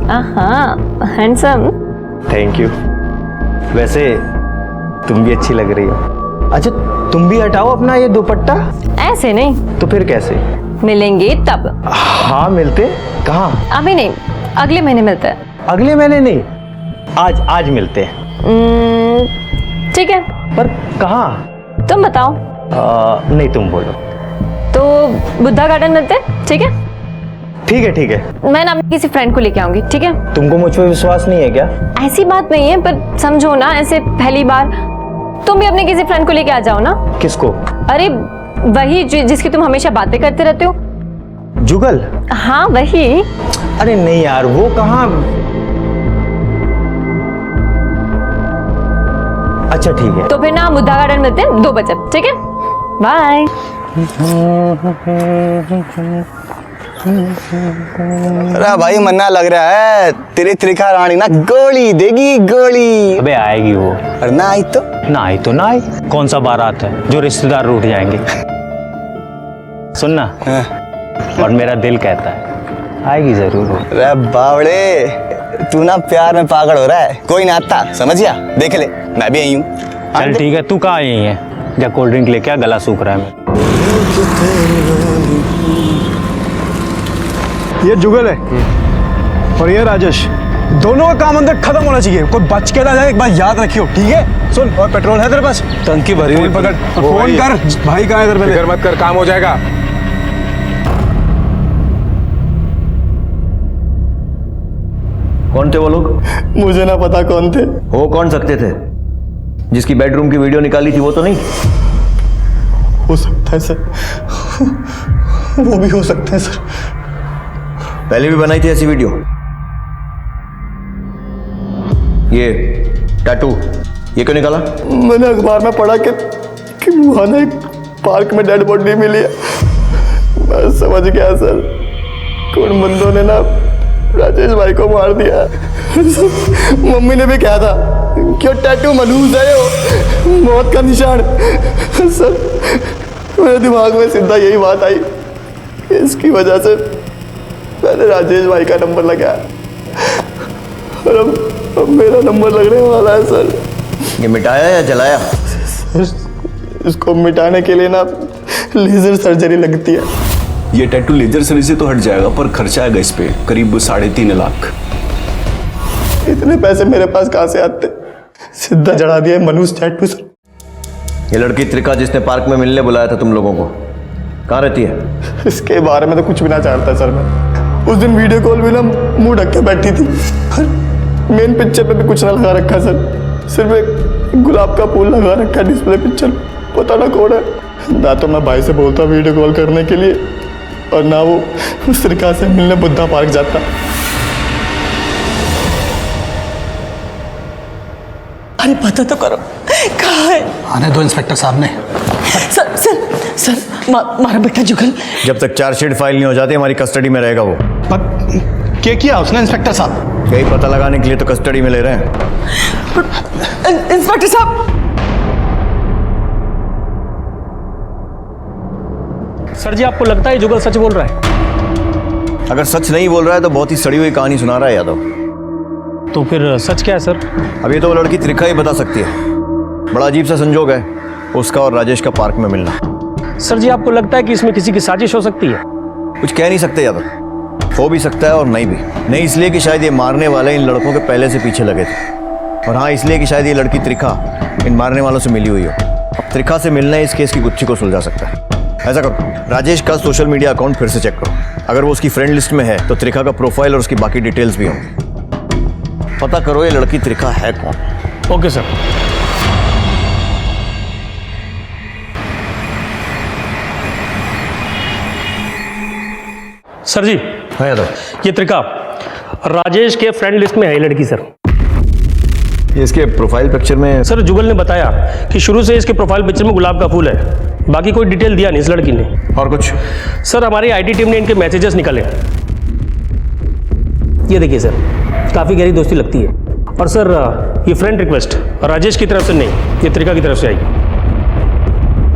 हाँ हैंडसम। Thank you. वैसे तुम भी अच्छी लग रही हो। अच्छा तुम भी हटाओ अपना ये दुपट्टा। ऐसे नहीं तो फिर कैसे? मिलेंगे तब। हाँ मिलते कहाँ? अभी नहीं, अगले महीने मिलते हैं। अगले महीने नहीं, आज मिलते हैं। ठीक है। पर कहाँ? तुम बताओ। नहीं तुम बोलो। तो बुद्धा गार्डन मिलते हैं, ठीक है? ठीक है। मैं ना अपने किसी फ्रेंड को लेके आऊंगी, ठीक है? तुमको मुझ पर विश्वास नहीं है क्या? ऐसी बात नहीं है, पर समझो ना, ऐसे पहली बार तुम भी अपने किसी फ्रेंड को लेके आ जाओ ना। किसको? अरे वही जिसकी तुम हमेशा बातें करते रहते हो। जुगल? हाँ वही। अरे नहीं यार, वो कहाँ। अच्छा ठीक है। तो फिर ना बुद्धा गार्डन मिलते हैं 2 बजे, ठीक है? बाय। अरे भाई मन्ना लग रहा है तेरी त्रिखा रानी ना गोली देगी गोली। अबे आएगी वो। और ना आई तो ना आई। कौन सा बारात है जो रिश्तेदार रूठ जाएंगे? सुनना। और मेरा दिल कहता है आएगी जरूर वो। अरे बावड़े तू ना प्यार में पागल हो रहा है, कोई ना आता, समझ गया? देख ले मैं भी आई हूँ। चल ठीक है, तू कहाँ आई है? जा कोल्ड ड्रिंक लेके आ, गला सूख रहा है मेरा। ये जुगल है और ये राजेश, दोनों का काम अंदर खत्म होना चाहिए। कोई बच के ना जाए, एक बात याद रखियो, ठीक है? सुन, और पेट्रोल है तेरे पास? टंकी भरी हुई। पकड़, फोन कर। भाई कहाँ है इधर? फिक्र मत कर, काम हो जाएगा। कौन थे वो लोग? मुझे ना पता कौन थे। हो कौन सकते थे? जिसकी बेडरूम की वीडियो निकाली थी वो तो नहीं? हो सकता है सर, वो भी हो सकते हैं सर। पहले भी बनाई थी ऐसी वीडियो? ये टैटू ये क्यों निकाला? मैंने अखबार में पढ़ा कि वहां ना एक पार्क में डेड बॉडी मिली है। मैं समझ गया सर, कौन बंदों ने ना राजेश भाई को मार दिया। मम्मी ने भी कहा था कि टैटू मनहूस है, वो मौत का निशान। सर मेरे दिमाग में सीधा यही बात आई कि इसकी वजह से मैंने राजेश भाई का नंबर लगाया और अब मेरा नंबर लगने वाला है सर। ये मिटाया या जलाया? सर इसको मिटाने के लिए ना लेजर सर्जरी लगती है। ये टैटू लेजर सर्जरी से तो हट जाएगा, पर खर्चा आएगा इस पे करीब 3.5 लाख। इतने पैसे मेरे पास कहाँ से आते? सीधा जड़ा दिया मनूस टैटू सर। ये लड़की त्रिका जिसने पार्क में मिलने बुलाया था तुम लोगों को, कहाँ रहती है? इसके बारे में तो कुछ भी ना चाहता सर। मैं उस दिन वीडियो कॉल में ना मुंह ढक के बैठी थी। मेन पिक्चर पे भी कुछ ना लगा रखा सर, सिर्फ एक गुलाब का फूल लगा रखा डिस्प्ले पिक्चर। पता ना कौन है। ना तो मैं भाई से बोलता वीडियो कॉल करने के लिए, और ना वो उस त्रिका से मिलने बुद्धा पार्क जाता। अरे पता तो करो कहाँ है? आने दो इंस्पेक्टर साहब ने। सर सर सर मारा बेटा जुगल। जब तक चार्जशीट फाइल नहीं हो जाती हमारी कस्टडी में रहेगा वो। क्या किया उसने इंस्पेक्टर साहब? यही पता लगाने के लिए तो कस्टडी में ले रहे हैं। इंस्पेक्टर साहब। सर जी आपको लगता है जुगल सच बोल रहा है? अगर सच नहीं बोल रहा है तो बहुत ही सड़ी हुई कहानी सुना रहा है यादव। तो फिर सच क्या है सर? अब ये तो वो लड़की त्रिखा ही बता सकती है। बड़ा अजीब सा संजोग है उसका और राजेश का पार्क में मिलना। सर जी आपको लगता है कि इसमें किसी की साजिश हो सकती है? कुछ कह नहीं सकते यादव, हो भी सकता है और नहीं भी। नहीं इसलिए कि शायद ये मारने वाले इन लड़कों के पहले से पीछे लगे थे, और हाँ इसलिए कि शायद ये लड़की त्रिखा इन मारने वालों से मिली हुई हो। अब त्रिखा से मिलना इस केस की गुत्थी को सुलझा सकता है। ऐसा करो, राजेश का सोशल मीडिया अकाउंट फिर से चेक करो। अगर वो उसकी फ्रेंड लिस्ट में है तो त्रिखा का प्रोफाइल और उसकी बाकी डिटेल्स भी होंगी। पता करो ये लड़की त्रिखा है कौन। Okay sir. सर जी। हाँ यादव। ये त्रिका राजेश के फ्रेंड लिस्ट में है ये लड़की सर। ये इसके प्रोफाइल पिक्चर में सर जुगल ने बताया कि शुरू से इसके प्रोफाइल पिक्चर में गुलाब का फूल है, बाकी कोई डिटेल दिया नहीं इस लड़की ने। और कुछ? सर हमारी आईटी टीम ने इनके मैसेजेस निकाले, ये देखिए सर, काफ़ी गहरी दोस्ती लगती है। और सर ये फ्रेंड रिक्वेस्ट राजेश की तरफ से नहीं, ये त्रिका की तरफ से आई।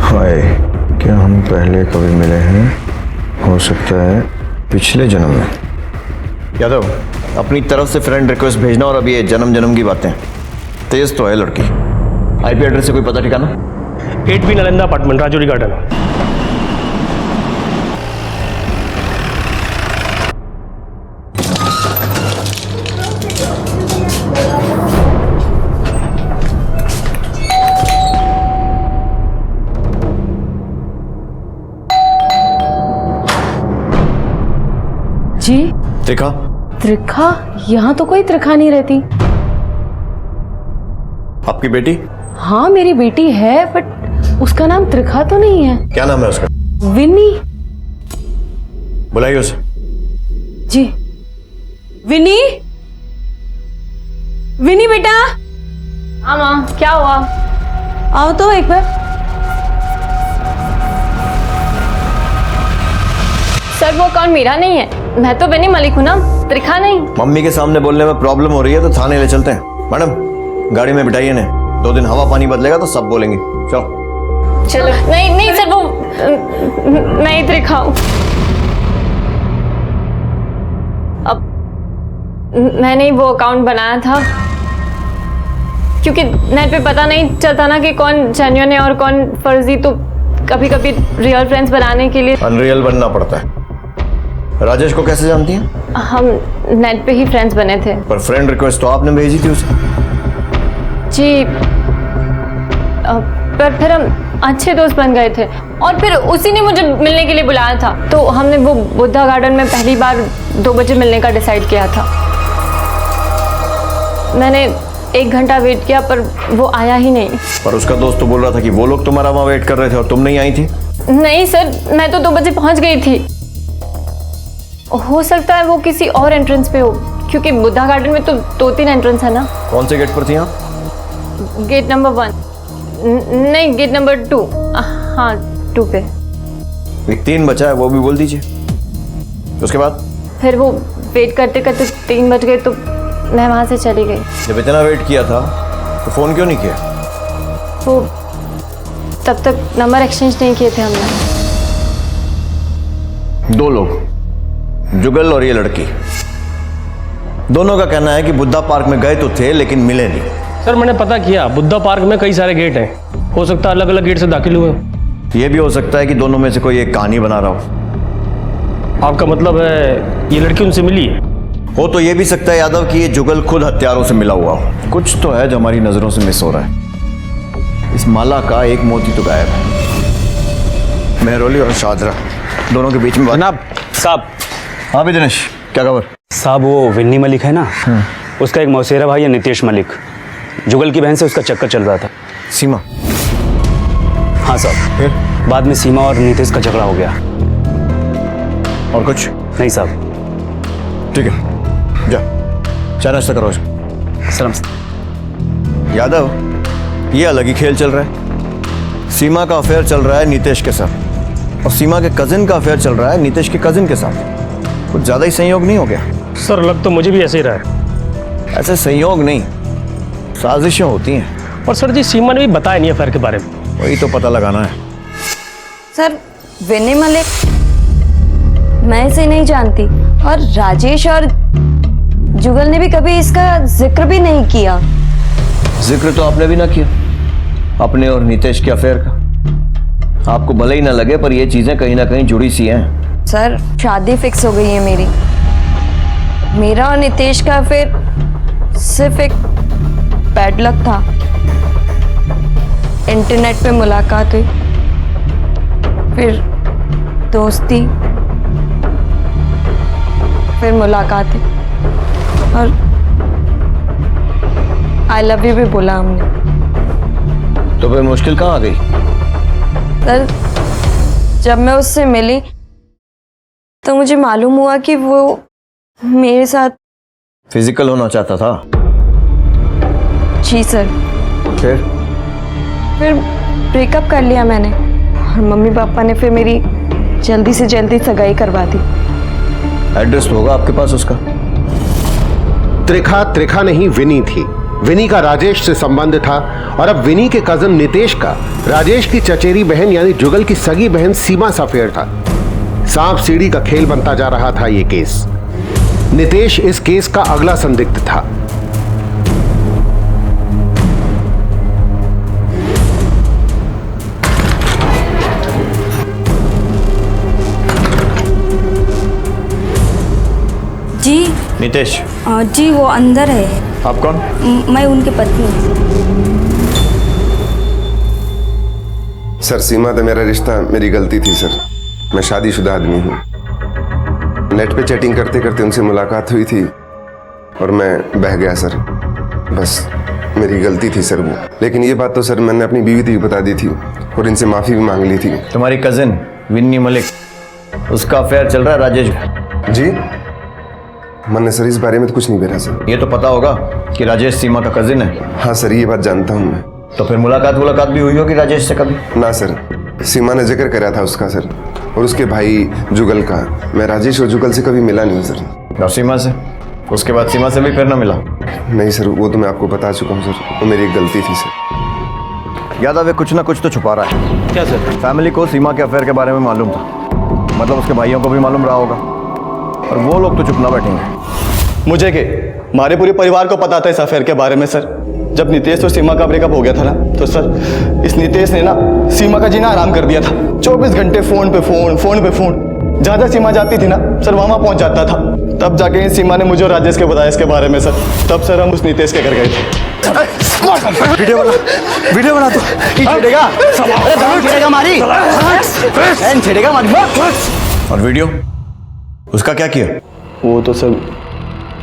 हाय, क्या हम पहले कभी मिले हैं? हो सकता है पिछले जन्म में। यादव, अपनी तरफ से फ्रेंड रिक्वेस्ट भेजना, और अब ये जन्म जन्म की बातें। तेज तो है लड़की। आईपी एड्रेस से कोई पता ठिकाना? 8B Nalanda apartment, Rajouri garden. जी त्रिका? त्रिखा? यहाँ तो कोई त्रिखा नहीं रहती। आपकी बेटी? हाँ मेरी बेटी है, बट उसका नाम त्रिखा तो नहीं है। क्या नाम है उसका? विनी। बुलाइए उसे। जी। विनी, विनी बेटा। हाँ माँ, क्या हुआ? आओ तो एक बार। सर वो अकाउंट मेरा नहीं है, मैं तो विनी मलिक हूँ ना, त्रिखा नहीं। मम्मी के सामने बोलने में प्रॉब्लम हो रही है तो थाने ले चलते हैं। मैडम गाड़ी में बिठाइए ने, 2 दिन हवा पानी बदलेगा तो सब बोलेंगे। चलो। चलो। नहीं नहीं सर, वो नहीं त्रिखा हूँ। अब मैंने वो अकाउंट बनाया था क्योंकि नेट पे पता नहीं चलता ना कि कौन जेन्युइन है और कौन फर्जी, तो कभी कभी रियल फ्रेंड्स बनाने के लिए अनरियल बनना पड़ता है। राजेश को कैसे जानती हैं? हम नेट पे ही फ्रेंड्स बने थे। पर फ्रेंड रिक्वेस्ट तो आपने भेजी थी उसे। जी पर फिर हम अच्छे दोस्त बन गए थे और फिर उसी ने मुझे मिलने के लिए बुलाया था, तो हमने वो बुद्धा गार्डन में पहली बार 2 बजे मिलने का डिसाइड किया था। मैंने 1 घंटा वेट किया पर वो आया ही नहीं। पर उसका दोस्त तो बोल रहा था कि वो लोग तुम्हारा वहां वेट कर रहे थे और तुम नहीं आई थी। नहीं सर, मैं तो 2 बजे पहुंच गई थी। हो सकता है वो किसी और एंट्रेंस पे हो, क्योंकि बुद्धा गार्डन में तो 2-3 एंट्रेंस है ना। कौन से गेट पर थी आप? गेट नंबर 1 नहीं, गेट नंबर 2। हाँ 2 पे। एक 3 बचा है, वो भी बोल दीजिए। उसके बाद फिर वो वेट करते करते 3 बज गए तो मैं वहां से चली गई। जब इतना वेट किया था तो फोन क्यों नहीं किया? वो तब तक नंबर एक्सचेंज नहीं किए थे हमने। 2 लोग, जुगल और ये लड़की, दोनों का कहना है कि बुद्धा पार्क में गए तो थे लेकिन मिले नहीं। सर मैंने पता किया, बुद्धा पार्क में कई सारे गेट हैं, हो सकता है अलग अलग गेट से दाखिल हुए। ये भी हो सकता है कि दोनों में से कोई एक कहानी बना रहा हो। आपका मतलब है ये लड़की उनसे मिली है? हो तो ये भी सकता है यादव कि ये जुगल खुद हत्यारों से मिला हुआ हो। कुछ तो है जो हमारी नजरों से मिस हो रहा है। इस माला का एक मोती तो गायब है। मेहरौली और शादरा दोनों के बीच में जनाब साहब। हाँ भी दिनेश, क्या खबर? साहब वो विन्नी मलिक है ना, उसका एक मौसेरा भाई है नितेश मलिक, जुगल की बहन से उसका चक्कर चल रहा था। सीमा? हाँ साहब। फिर बाद में सीमा और नितेश का झगड़ा हो गया। और कुछ नहीं साहब। ठीक है, जा चाय नाश्ता करो। सलाम। यादव, ये अलग ही खेल चल रहा है। सीमा का अफेयर चल रहा है नितेश के साथ, और सीमा के कजिन का अफेयर चल रहा है नितेश के कजिन के साथ। कुछ ज्यादा ही संयोग नहीं हो गया? सर लग तो मुझे भी ऐसे ही रहा है। ऐसे संयोग नहीं, साजिशें होती हैं। और सर जी सीमा ने भी बताया नहीं अफेयर के बारे में। वही तो पता लगाना है। सर विनी मलिक, मैं इसे नहीं जानती और राजेश और जुगल ने भी कभी इसका जिक्र भी नहीं किया। जिक्र तो आपने भी ना किया अपने और नितेश के अफेयर का। आपको भले ही ना लगे पर ये चीजें कहीं ना कहीं जुड़ी सी हैं। सर शादी फिक्स हो गई है मेरी। मेरा और नितेश का अफेयर सिर्फ एक बैड लक था। इंटरनेट पे मुलाकात हुई, फिर दोस्ती, फिर मुलाकात हुई और आई लव यू भी बोला हमने। तो फिर मुश्किल कहाँ आ गई? सर जब मैं उससे मिली तो मुझे मालूम हुआ कि वो मेरे साथ फिजिकल होना चाहता था। जी सर। फिर ब्रेकअप कर लिया मैंने और मम्मी पापा ने फिर मेरी जल्दी से जल्दी सगाई करवा दी। एड्रेस तो होगा आपके पास उसका? त्रिखा नहीं, विनी थी। विनी का राजेश से संबंध था और अब विनी के कजन नितेश का राजेश की चचेरी बहन यानी जुगल की सगी बहन सीमा से अफेयर था। सांप सीढ़ी का खेल बनता जा रहा था ये केस। नितेश इस केस का अगला संदिग्ध था। जी नितेश। जी वो अंदर है। आप कौन? मैं उनकी पत्नी हूँ। सर सीमा से मेरा रिश्ता मेरी गलती थी सर। मैं शादीशुदा आदमी हूँ। नेट पे चैटिंग करते करते उनसे मुलाकात हुई थी और मैं बह गया सर। बस मेरी गलती थी सर वो। लेकिन ये बात तो सर मैंने अपनी बीवी तक बता दी थी और इनसे माफ़ी भी मांग ली थी। तुम्हारी कजिन विन्नी मलिक, उसका अफेयर चल रहा है राजेश का? जी मैंने सर इस बारे में तो कुछ नहीं बेरा सर। ये तो पता होगा कि राजेश सीमा का कजिन है। हाँ सर ये बात जानता हूँ मैं। तो फिर मुलाकात भी हुई होगी राजेश से कभी? ना सर, सीमा ने जिक्र करा था उसका सर, और उसके भाई जुगल का। मैं राजेश और जुगल से कभी मिला नहीं सर। और सीमा से? उसके बाद सीमा से भी फिर ना मिला? नहीं सर, वो तो मैं आपको बता चुका हूँ सर, वो मेरी एक गलती थी सर। यादव कुछ ना कुछ तो छुपा रहा है। क्या सर? फैमिली को सीमा के अफेयर के बारे में मालूम था, मतलब उसके भाइयों को भी मालूम रहा होगा, और वो लोग तो चुप ना बैठेंगे। मुझे के हमारे पूरे परिवार को पता था इस अफेयर के बारे में सर। जब नितेश और सीमा का ब्रेकअप हो गया था ना, तो सर इस नितेश ने ना सीमा का जीना आराम कर दिया था। 24 घंटे फोन पे फोन। जहाँ जहाँ सीमा जाती थी ना सर, वहाँ पहुँच जाता था। तब जाके सीमा ने मुझे और राजेश के बताया इसके बारे में सर। तब सर हम उस नितेश के घर गए थे। वीडियो बना तो छेड़ेगा मारी। और वीडियो उसका क्या किया? वो तो सर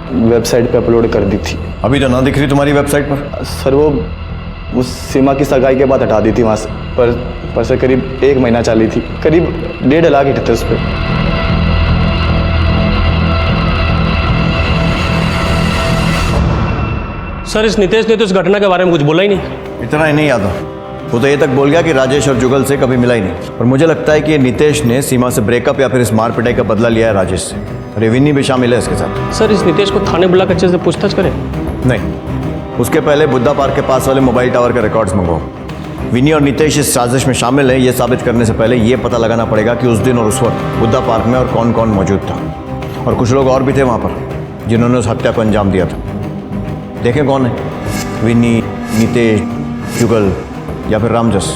वेबसाइट पे अपलोड कर दी थी। अभी तो ना दिख रही तुम्हारी वेबसाइट पर। सर वो सीमा की सगाई के बाद हटा दी थी वहाँ से, पर सर करीब 1 महीना चली थी। करीब 1.5 लाख हिट थे उस पर। सर इस नितेश ने तो इस घटना के बारे में कुछ बोला ही नहीं। इतना ही नहीं याद, वो तो ये तक बोल गया कि राजेश और जुगल से कभी मिला ही नहीं। और मुझे लगता है कि ये नितेश ने सीमा से ब्रेकअप या फिर इस मार पिटाई का बदला लिया है राजेश से। और विन्नी भी शामिल है इसके साथ। सर इस नितेश को थाने बुला कर अच्छे से पूछताछ करें? नहीं, उसके पहले बुद्धा पार्क के पास वाले मोबाइल टावर के रिकॉर्ड्स मंगवाओ। विन्नी और नितेश इस साजिश में शामिल है, ये साबित करने से पहले ये पता लगाना पड़ेगा कि उस दिन और उस वक्त बुद्धा पार्क में और कौन कौन मौजूद था। और कुछ लोग और भी थे वहाँ पर जिन्होंने उस हत्या को अंजाम दिया था। देखें कौन है? विन्नी, नितेश, जुगल या फिर रामजस।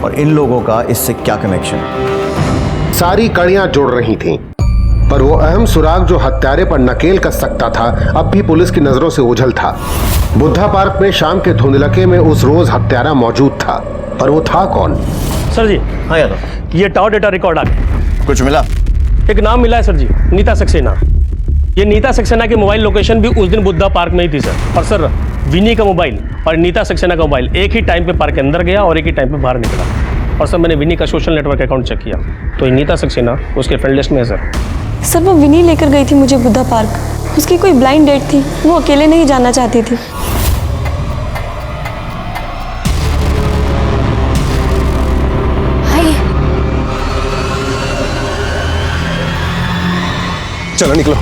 और इन लोगों का इससे क्या कनेक्शन? सारी कड़ियां जुड़ रही थीं, पर वो अहम सुराग जो हत्यारे पर नकेल कस सकता था अब भी पुलिस की नजरों से ओझल था। बुद्धा पार्क में शाम के धुंधलके में उस रोज हत्यारा मौजूद था, पर वो था कौन? सर जी। हाँ यादव, ये टावर डेटा रिकॉर्ड आ गया। कुछ मिला? एक नाम मिला है सर जी, नीता सक्सेना। ये नीता सक्सेना की मोबाइल लोकेशन भी उस दिन बुद्धा पार्क में ही थी सर। और सर विनी का मोबाइल और नीता सक्सेना का मोबाइल एक ही टाइम पे पार्क के अंदर गया और एक ही टाइम पे बाहर निकला। और सर मैंने विनी का सोशल नेटवर्क अकाउंट चेक किया तो नीता सक्सेना उसके फ्रेंड लिस्ट में है सर। सर वो विनी लेकर गई थी मुझे बुद्धा पार्क। उसकी कोई ब्लाइंड डेट थी, वो अकेले नहीं जाना चाहती थी। चलो निकलो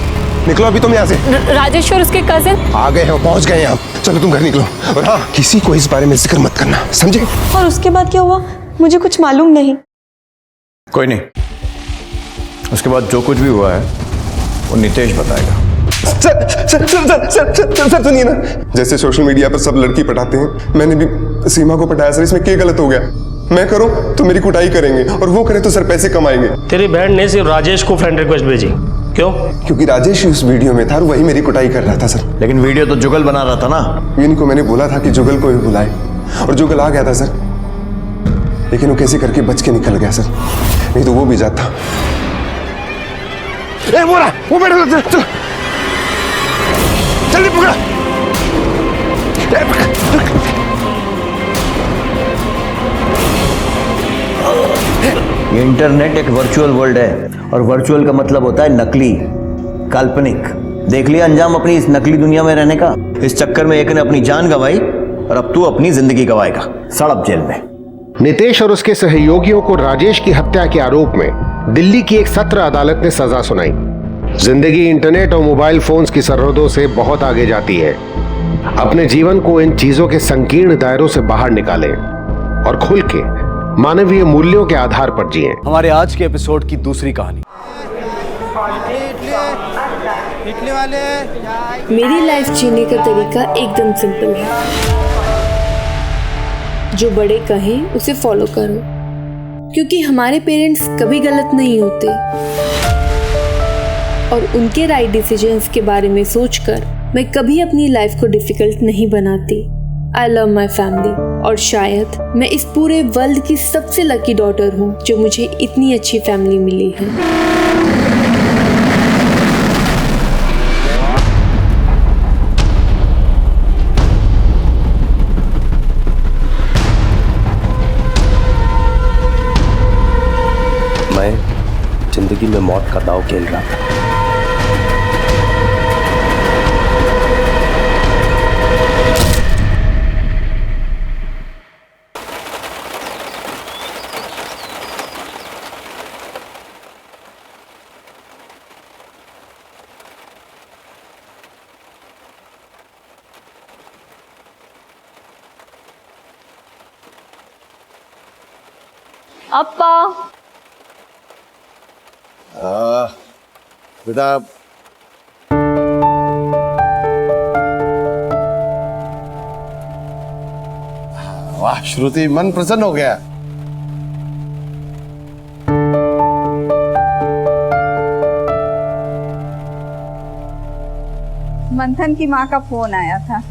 निकलो अभी तुम यहाँ से। राजेश और उसके कजिन आ गए हैं, पहुंच गए हैं हम। चलो तुम घर निकलो, और हाँ किसी को इस बारे में जिक्र मत करना, समझे? और उसके बाद क्या हुआ मुझे कुछ मालूम नहीं। कोई नहीं, उसके बाद जो कुछ भी हुआ है वो नितेश बताएगा। सर सुनिए ना, जैसे सोशल मीडिया पर सब लड़की पटाते हैं, मैंने भी सीमा को पटाया सर। इसमें क्या गलत हो गया? मैं करूं तो मेरी कुटाई करेंगे और वो करे तो सर पैसे कमाएंगे। तेरी बहन ने सिर्फ राजेश को फ्रेंड रिक्वेस्ट भेजी, क्यों? क्योंकि राजेश उस वीडियो में था और वही मेरी कुटाई कर रहा था सर। लेकिन वीडियो तो जुगल बना रहा था ना। इनको मैंने बोला था कि जुगल को ही बुलाए और जुगल आ गया था सर, लेकिन वो कैसे करके बच के निकल गया सर, नहीं तो वो भी जाता। वो बैठो, जल्दी पकड़ा। इंटरनेट एक वर्चुअल वर्ल्ड है और वर्चुअल का मतलब होता है नकली, काल्पनिक। देख लिया अंजाम अपनी इस नकली दुनिया में रहने का। इस चक्कर में एक ने अपनी जान गंवाई और अब तू अपनी जिंदगी गंवाएगा सड़प जेल में। नितेश और उसके सहयोगियों को राजेश की हत्या के आरोप में दिल्ली की एक सत्र अदालत ने सजा सुनाई। जिंदगी इंटरनेट और मोबाइल फोन्स की सरहदों से बहुत आगे जाती है। अपने जीवन को इन चीजों के संकीर्ण दायरों से बाहर निकालें और खुल के मानवीय मूल्यों के आधार पर जिएं। हमारे आज के एपिसोड की दूसरी कहानी। मेरी लाइफ जीने का तरीका एकदम सिंपल है। जो बड़े कहें उसे फॉलो करो, क्योंकि हमारे पेरेंट्स कभी गलत नहीं होते और उनके राइट डिसीजंस के बारे में सोचकर मैं कभी अपनी लाइफ को डिफिकल्ट नहीं बनाती। आई लव माई फैमिली और शायद मैं इस पूरे वर्ल्ड की सबसे लकी डॉटर हूँ जो मुझे इतनी अच्छी फैमिली मिली है। मैं जिंदगी में मौत का दांव खेल रहा था। अप्पा बेटा वाह श्रुति, मन प्रसन्न हो गया। मंथन की माँ का फोन आया था,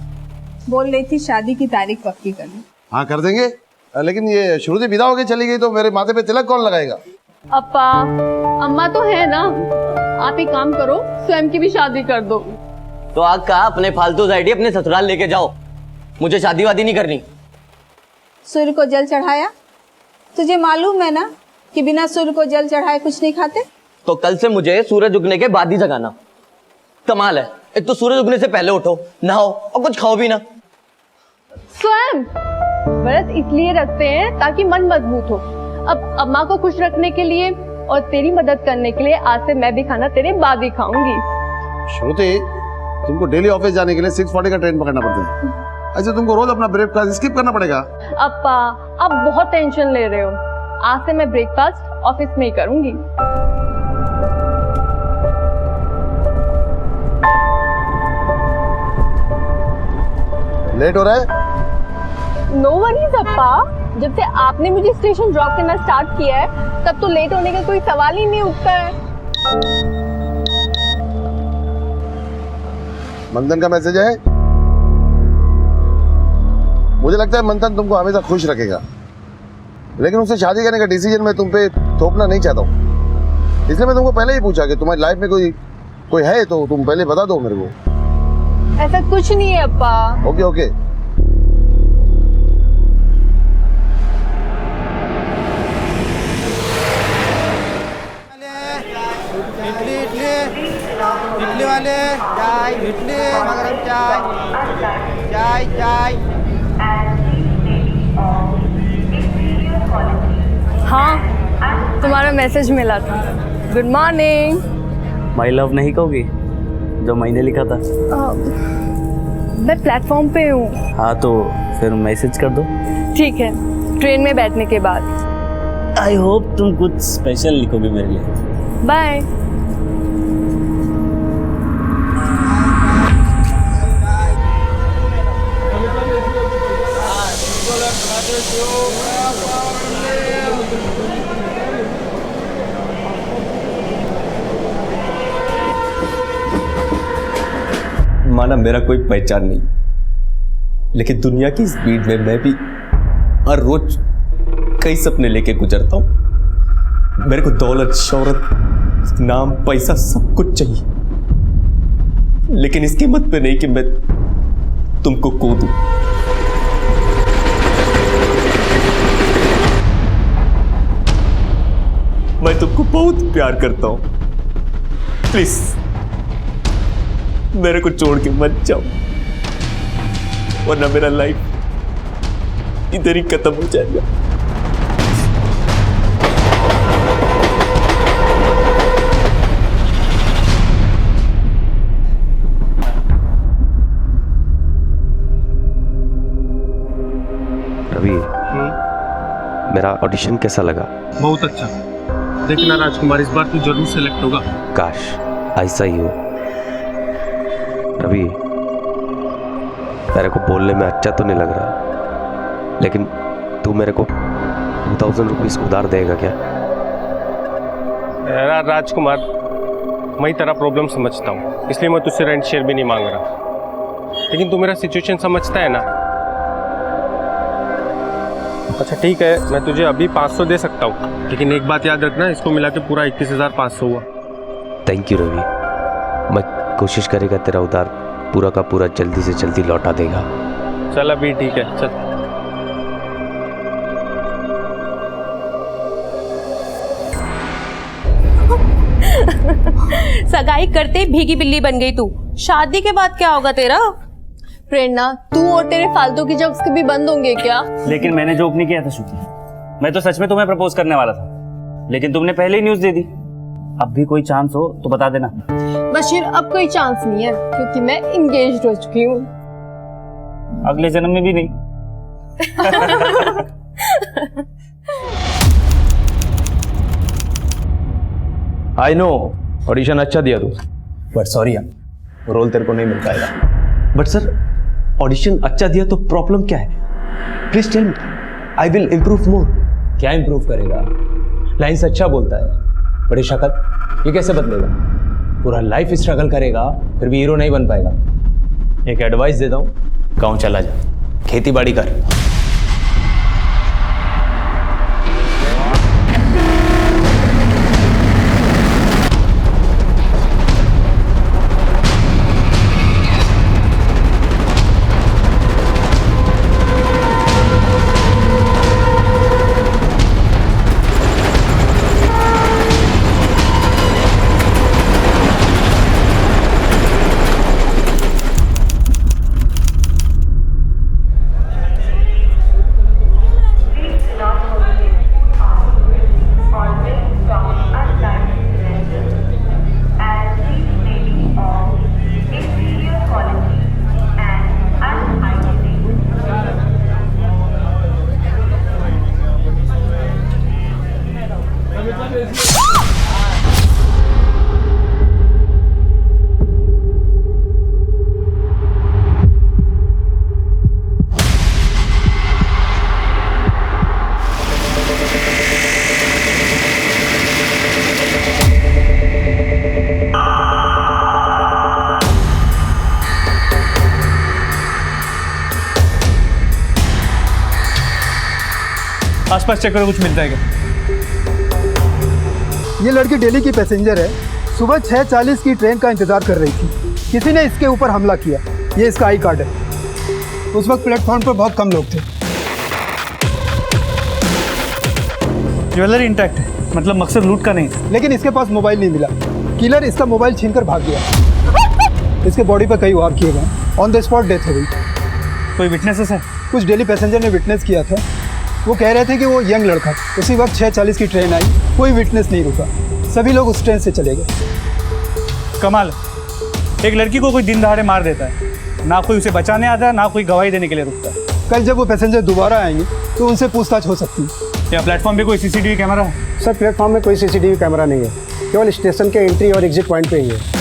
बोल रही थी शादी की तारीख पक्की करनी। हाँ कर देंगे, लेकिन ये श्रुति विदा होके चली गई तो मेरे माथे पे तिलक कौन लगाएगा? अप्पा अम्मा तो है ना, आप एक काम करो स्वयं की भी शादी कर दो। तो आग का अपने फालतू आइडिया अपने ससुराल लेके जाओ, मुझे शादी वादी नहीं करनी। सूर्य को जल चढ़ाया, तुझे मालूम है ना कि बिना सूर्य को जल चढ़ाए कुछ नहीं खाते। तो कल से मुझे सूरज उगने के बाद ही जगाना। कमाल है, एक तो सूरज उगने से पहले उठो, नहाओ और कुछ खाओ भी ना। स्वयं व्रत इसलिए रखते हैं ताकि मन मजबूत हो। अब अम्मा को खुश रखने के लिए और तेरी मदद करने के लिए आज से मैं भी खाना तेरे बाद ही खाऊंगी। श्रुति, तुमको डेली ऑफिस जाने के लिए 6:40 का ट्रेन पकड़ना पड़ता है। ऐसे तुमको रोज अपना ब्रेकफास्ट स्किप करना पड़ेगा। अप्पा आप बहुत टेंशन ले रहे हो, आज से मैं ब्रेकफास्ट ऑफिस में ही करूंगी। लेट हो रहा है? नो वरीज अप्पा, जब से आपने मुझे स्टेशन ड्रॉप करना स्टार्ट किया है तब तो लेट होने का कोई सवाल ही नहीं उठता है। मंथन का मैसेज है। मुझे लगता है मंथन तुमको हमेशा खुश रखेगा, लेकिन उससे शादी करने का डिसीजन मैं तुम पे थोपना नहीं चाहता हूँ। इसलिए मैं तुमको पहले ही पूछा कि तुम्हारी लाइफ में कोई है तो तुम पहले बता दो मेरे को। ऐसा कुछ नहीं है अप्पा। Okay okay. इडली वाले चाय, इडली गरम चाय, चाय चाय। हाँ तुम्हारा मैसेज मिला था। Good morning. माई लव नहीं कहोगी जो मैंने लिखा था? मैं प्लेटफॉर्म पे हूँ। हाँ तो फिर मैसेज कर दो। ठीक है, ट्रेन में बैठने के बाद। आई होप तुम कुछ स्पेशल लिखोगे मेरे लिए। बाय। माना मेरा कोई पहचान नहीं, लेकिन दुनिया की स्पीड में मैं भी हर रोज कई सपने लेके गुजरता हूं। मेरे को दौलत, शोहरत, नाम, पैसा सब कुछ चाहिए, लेकिन इस कीमत पे नहीं कि मैं तुमको खो दूं। मैं तुमको बहुत प्यार करता हूं। प्लीज मेरे को छोड़ के मत जाओ, वरना मेरा लाइफ इधर ही खत्म हो जाएगा। रवि, मेरा ऑडिशन कैसा लगा? बहुत अच्छा। देखना राजकुमार, इस बार तू जरूर सेलेक्ट होगा। काश ऐसा ही हो। रवि, मेरे को बोलने में अच्छा तो नहीं लग रहा, लेकिन तू मेरे को 2000 रुपीज उधार देगा क्या? राजकुमार, मैं तेरा प्रॉब्लम समझता हूँ, इसलिए मैं तुझसे रेंट शेयर भी नहीं मांग रहा, लेकिन तू मेरा सिचुएशन समझता है ना। अच्छा ठीक है, मैं तुझे अभी 500 दे सकता हूँ, लेकिन एक बात याद रखना, इसको मिला के पूरा 21,500 हुआ। थैंक यू रवि, मैं कोशिश करेगा तेरा उधार पूरा का पूरा जल्दी से जल्दी लौटा देगा। चल अभी ठीक है, चल। सगाई करते भीगी बिल्ली बन गई तू। शादी के बाद क्या होगा तेरा? प्रेरणा, तू और तेरे फालतू की जोक्स कभी बंद होंगे क्या? लेकिन मैंने जोक नहीं किया था श्रुति, मैं तो सच में तुम्हें प्रपोज करने वाला था, लेकिन तुमने पहले ही न्यूज दे दी। अब भी कोई चांस हो तो बता देना। बशीर, अब कोई चांस नहीं है, क्योंकि मैं इंगेज्ड हो चुकी हूँ। अगले जन्म में भी नहीं। आई नो ऑडिशन अच्छा दिया तू, बट सॉरी यार, रोल तेरे को नहीं मिल पाएगा। बट सर, ऑडिशन अच्छा दिया तो प्रॉब्लम क्या है? Please tell me, I will improve more. क्या इम्प्रूव करेगा? लाइन्स अच्छा बोलता है, बड़ी शक्ल, ये कैसे बदलेगा? पूरा लाइफ स्ट्रगल करेगा, फिर भी हीरो नहीं बन पाएगा। एक एडवाइस देता हूँ, गाँव चला जा, खेती बाड़ी कर। आसपास चेक करो, कुछ मिलता है क्या? ये लड़की दिल्ली की पैसेंजर है, सुबह 6:40 की ट्रेन का इंतजार कर रही थी। किसी ने इसके ऊपर हमला किया। ये इसका आई कार्ड है। उस वक्त प्लेटफॉर्म पर बहुत कम लोग थे। ज्वेलरी इंटैक्ट है, मतलब मकसद लूट का नहीं था। लेकिन इसके पास मोबाइल नहीं मिला। किलर इसका मोबाइल छीनकर भाग गया। इसके बॉडी पर कई वार किए गए। ऑन द स्पॉट डेथ हो गई। कोई विटनेसेस है? कुछ दिल्ली पैसेंजर ने विटनेस किया था। वो कह रहे थे कि वो यंग लड़का था। उसी वक्त 6:40 की ट्रेन आई, कोई विटनेस नहीं रुका, सभी लोग उस ट्रेन से चले गए। कमाल, एक लड़की को कोई दिन दहाड़े मार देता है, ना कोई उसे बचाने आता है, ना कोई गवाही देने के लिए रुकता है। कल जब वो पैसेंजर दोबारा आएंगे तो उनसे पूछताछ हो सकती है। क्या प्लेटफॉर्म पे कोई सीसीटीवी कैमरा है? सर, प्लेटफॉर्म में कोई सीसीटीवी कैमरा नहीं है, केवल स्टेशन के एंट्री और एग्जिट पॉइंट पे ही है।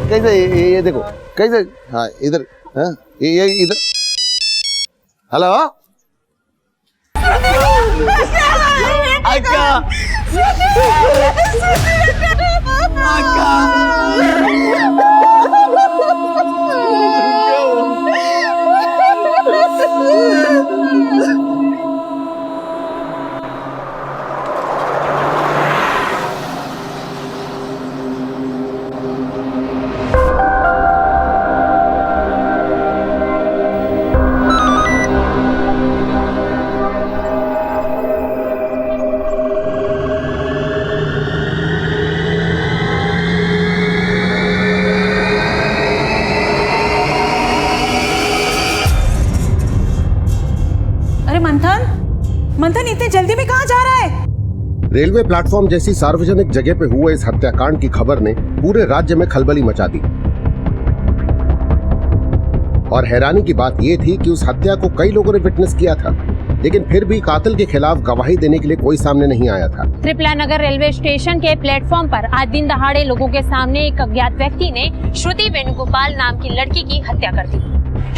कैसे ये देखो कैसे, हाँ इधर, हाँ ये इधर। हेलो मंथन, मंथन इतने जल्दी में कहाँ जा रहा है? रेलवे प्लेटफॉर्म जैसी सार्वजनिक जगह पे हुए इस हत्याकांड की खबर ने पूरे राज्य में खलबली मचा दी। और हैरानी की बात यह थी कि उस हत्या को कई लोगों ने विटनेस किया था, लेकिन फिर भी कातिल के खिलाफ गवाही देने के लिए कोई सामने नहीं आया था। त्रिपुरा नगर रेलवे स्टेशन के प्लेटफॉर्म पर आज दिन दहाड़े लोगों के सामने एक अज्ञात व्यक्ति ने श्रुति वेणुगोपाल नाम की लड़की की हत्या कर दी।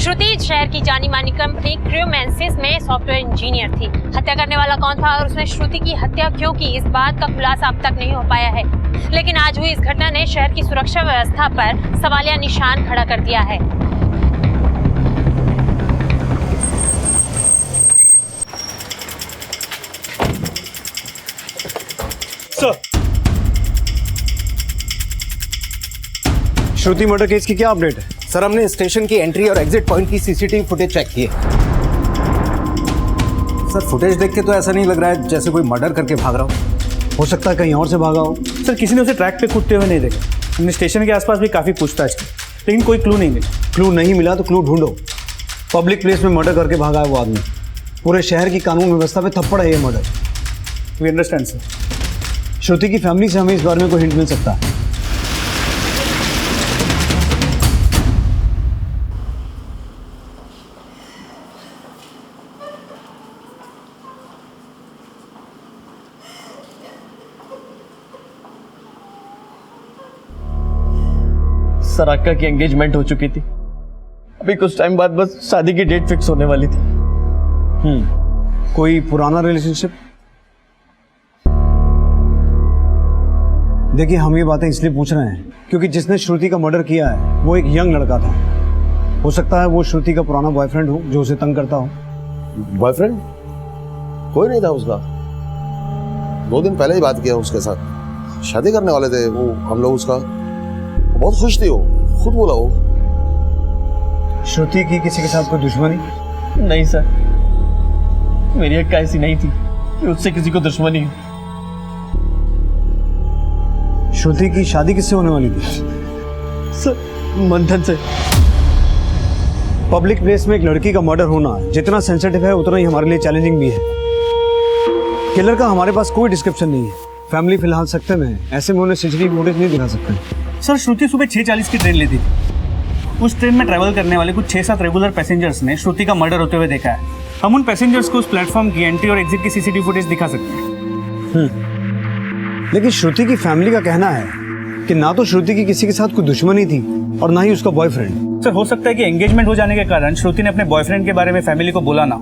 श्रुति शहर की जानी मानी कंपनी क्रूमेंसिस में सॉफ्टवेयर इंजीनियर थी। हत्या करने वाला कौन था और उसने श्रुति की हत्या क्यों की, इस बात का खुलासा अब तक नहीं हो पाया है। लेकिन आज हुई इस घटना ने शहर की सुरक्षा व्यवस्था पर सवालिया निशान खड़ा कर दिया है। श्रुति मर्डर केस की क्या अपडेट है? सर, हमने स्टेशन की एंट्री और एग्जिट पॉइंट की सीसीटीवी फुटेज चेक की है। सर, फुटेज देख के तो ऐसा नहीं लग रहा है जैसे कोई मर्डर करके भाग रहा हो सकता है कहीं और से भागा हो। सर, किसी ने उसे ट्रैक पे कूदते हुए नहीं देखा। हमने स्टेशन के आसपास भी काफी पूछताछ की, लेकिन कोई क्लू नहीं मिला। क्लू नहीं मिला तो क्लू ढूंढो। पब्लिक प्लेस में मर्डर करके भागा है वो आदमी। पूरे शहर की कानून व्यवस्था पे थप्पड़ है ये murder. We understand sir. Shruti की फैमिली से हमें इस बारे में कोई हिंट मिल सकता है? सर, अक्का की एंगेजमेंट हो चुकी थी। अभी कुछ टाइम बाद बस शादी की डेट फिक्स होने वाली थी। कोई पुराना रिलेशनशिप? देखिए, हम ये बातें इसलिए पूछ रहे हैं क्योंकि जिसने श्रुति का मर्डर किया है वो एक यंग लड़का था। हो सकता है वो श्रुति का पुराना बॉयफ्रेंड हो जो उसे तंग करता हो। बॉयफ्रेंड? कोई नहीं था उसका। 2 दिन पहले ही बात किया उसके साथ। शादी करने वाले थे वो हम लोग। उसका बहुत खुश थी वो, खुद बोला वो। श्रुति की किसी के साथ कोई दुश्मनी? नहीं सर, मेरी अक्का ऐसी नहीं थी कि उससे किसी को दुश्मनी हो। श्रुति की शादी किससे होने वाली थी? सर, मंथन से। पब्लिक प्लेस में एक लड़की का मर्डर होना जितना सेंसिटिव है उतना ही हमारे लिए चैलेंजिंग भी है। किलर का हमारे पास कोई डिस्क्रिप्शन नहीं है। फैमिली फिलहाल सकते में है, ऐसे में उन्हें सीसीटीवी फुटेज नहीं दिखा सकते। सर, श्रुति सुबह 6:40 की ट्रेन लेती थी। उस ट्रेन में ट्रैवल करने वाले कुछ 6-7 रेगुलर पैसेंजर्स ने श्रुति का मर्डर होते हुए देखा है। हम उन पैसेंजर्स को उस प्लेटफॉर्म की एंट्री और एग्जिट की सीसीटीवी फुटेज दिखा सकते हैं। लेकिन श्रुति की फैमिली का कहना है कि ना तो श्रुति की किसी के साथ कोई दुश्मनी थी और ना ही उसका बॉयफ्रेंड। सर, हो सकता है कि एंगेजमेंट हो जाने के कारण श्रुति ने अपने बॉयफ्रेंड के बारे में फैमिली को बोला ना।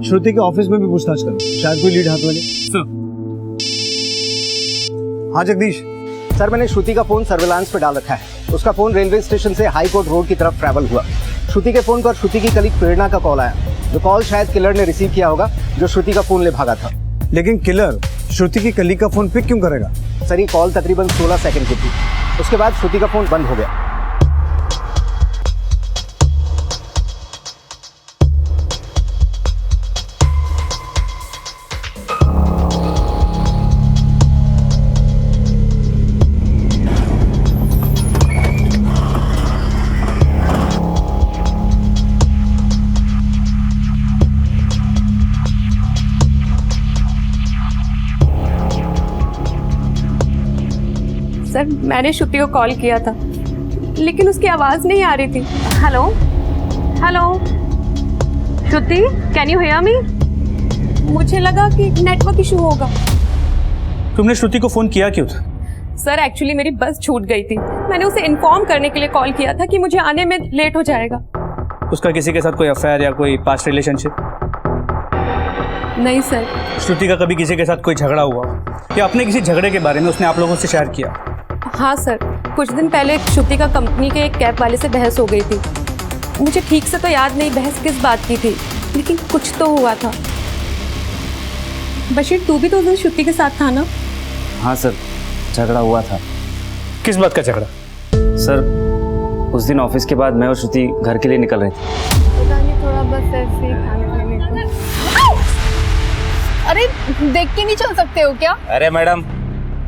श्रुति के ऑफिस में भी पूछताछ करो, शायद कोई लीड हाथ लगे। हाँ जगदीश। सर, मैंने श्रुति का फोन सर्विलांस पे डाल रखा है। उसका फोन रेलवे स्टेशन से हाई कोर्ट रोड की तरफ ट्रैवल हुआ। श्रुति के फोन पर श्रुति की कलीग प्रेरणा का कॉल आया, जो कॉल शायद किलर ने रिसीव किया होगा जो श्रुति का फोन ले भागा था। लेकिन किलर श्रुति की कलीग का फोन पिक क्यों करेगा? सर, ये कॉल तकरीबन 16 सेकंड की थी। उसके बाद श्रुति का फोन बंद हो गया। सर, मैंने श्रुति को कॉल किया था लेकिन उसकी आवाज नहीं आ रही थी। Hello hello Shruti, can you hear me? मुझे लगा कि नेटवर्क इशू होगा। तुमने श्रुति को फोन किया क्यों था? सर, एक्चुअली मेरी बस छूट गई थी। मैंने उसे इन्फॉर्म करने के लिए कॉल किया था कि मुझे आने में लेट हो जाएगा। उसका किसी के साथ कोई अफेयर या कोई पास्ट रिलेशनशिप? नहीं सर। श्रुति का कभी किसी के साथ कोई झगड़ा हुआ या अपने किसी झगड़े के बारे में उसने आप लोगों से शेयर किया? हाँ सर, कुछ दिन पहले श्रुति का कंपनी के एक कैब वाले से बहस हो गई थी। मुझे ठीक से तो याद नहीं बहस किस बात की थी, लेकिन कुछ तो हुआ था। बशीर, तू भी तो उस दिन श्रुति के साथ था ना? हाँ सर, झगड़ा हुआ था। किस बात का झगड़ा? सर, उस दिन ऑफिस के बाद मैं और श्रुति घर के लिए निकल रहे थे। पता नहीं, थोड़ा बस ऐसे ही खाने पीने को। अरे, देख के नहीं चल सकते हो क्या? अरे मैडम,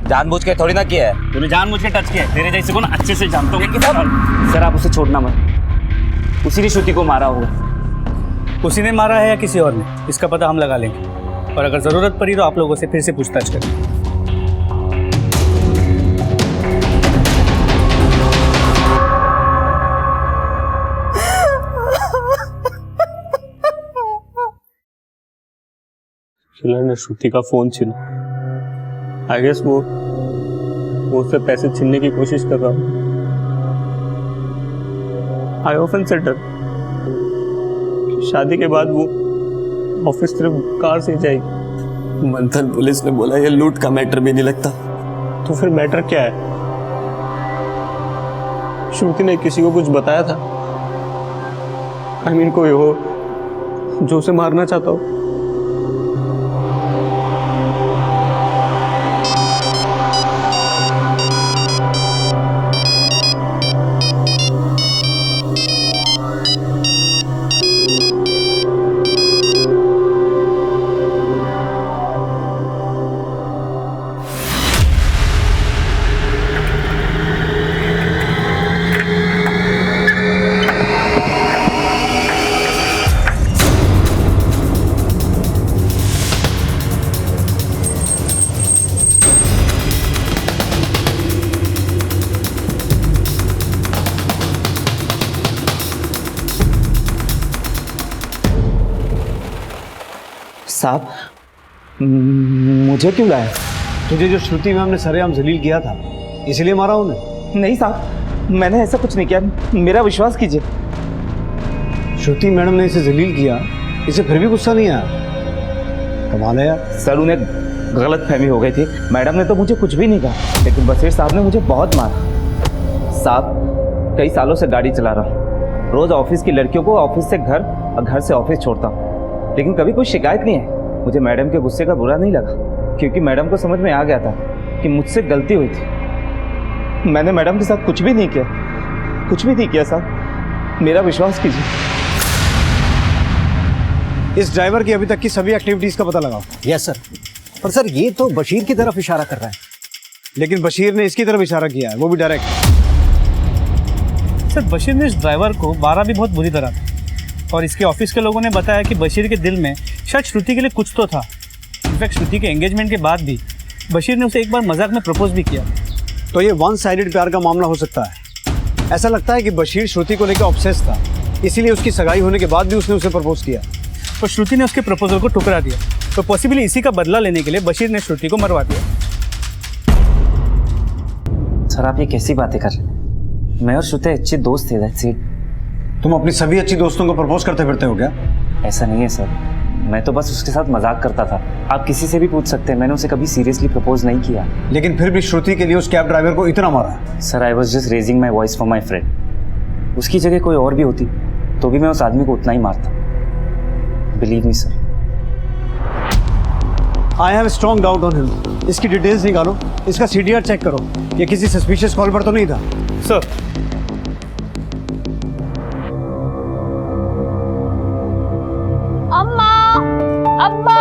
जानबूझ के थोड़ी ना किया है। तूने जानबूझ के टच किया है। तेरे जैसे को ना अच्छे से जानता हूँ। सर, आप उसे छोड़ना मत। उसी ने श्रुति को मारा होगा। उसी ने मारा है या किसी और ने, इसका पता हम लगा लेंगे, और अगर ज़रूरत पड़ी तो आप लोगों से फिर से पूछताछ करेंगे। किलर ने श्रुति का फोन छीना। आई गेस वो उससे पैसे छीनने की कोशिश कर रहा। आई ऑफन सेड दैट शादी के बाद वो ऑफिस सिर्फ कार से जाएगी। मंथन पुलिस ने बोला ये लूट का मैटर भी नहीं लगता। तो फिर मैटर क्या है? श्रुति ने किसी को कुछ बताया था? आई मीन कोई हो जो उसे मारना चाहता हो? साहब, मुझे क्यों लाया? तुझे जो श्रुति मैम ने सरेआम जलील किया था, इसलिए मारा उन्हें? नहीं साहब, मैंने ऐसा कुछ नहीं किया, मेरा विश्वास कीजिए। श्रुति मैडम ने इसे जलील किया, इसे फिर भी गुस्सा नहीं आया? कमाल है यार। सर, उन्हें गलत फहमी हो गई थी। मैडम ने तो मुझे कुछ भी नहीं कहा, लेकिन बशीर साहब ने मुझे बहुत मारा। साहब, कई सालों से गाड़ी चला रहा हूँ, रोज ऑफिस की लड़कियों को ऑफिस से घर और घर से ऑफिस छोड़ता हूँ, लेकिन कभी कोई शिकायत नहीं है। मुझे मैडम के गुस्से का बुरा नहीं लगा, क्योंकि मैडम को समझ में आ गया था कि मुझसे गलती हुई थी। मैंने मैडम के साथ कुछ भी नहीं किया, कुछ भी नहीं किया साहब, मेरा विश्वास कीजिए। इस ड्राइवर की अभी तक की सभी एक्टिविटीज का पता लगाओ। Yes sir. पर सर, ये तो बशीर की तरफ इशारा कर रहा है। लेकिन बशीर ने इसकी तरफ इशारा किया है, वो भी डायरेक्ट। सर, बशीर ने इस ड्राइवर को मारा भी बहुत बुरी तरह था, और इसके ऑफिस के लोगों ने बताया कि बशीर के दिल में शायद श्रुति के लिए कुछ तो था। इनफैक्ट श्रुति के एंगेजमेंट के बाद भी बशीर ने उसे एक बार मजाक में प्रपोज भी किया। तो ये वन साइडेड प्यार का मामला हो सकता है। ऐसा लगता है कि बशीर श्रुति को लेकर ऑब्सेस था, इसीलिए उसकी सगाई होने के बाद भी उसने उसे प्रपोज किया, तो श्रुति ने उसके प्रपोजल को ठुकरा दिया। तो पॉसिबली इसी का बदला लेने के लिए बशीर ने श्रुति को मरवा दिया। सर, आप ये कैसी बातें कर रहे हैं? मैं और श्रुति अच्छे दोस्त थे, दैट्स इट। तुम अपनी सभी अच्छी दोस्तों को प्रपोज करते फिरते हो क्या? ऐसा नहीं है सर, मैं तो बस उसके साथ मजाक करता था। आप किसी से भी पूछ सकते हैं, मैंने उसे कभी सीरियसली प्रपोज नहीं किया। लेकिन फिर भी श्रुति के लिए उस कैब ड्राइवर को इतना मारा? Sir, I was just raising my voice for my friend. उसकी जगह कोई और भी होती तो भी मैं उस आदमी को उतना ही मारता। Believe me sir. I have strong doubt on him. इसकी डिटेल्स निकालो, इसका CDR चेक करो, ये किसी सस्पिशियस कॉल पर तो नहीं था? सर, अम्मा, अम्मा।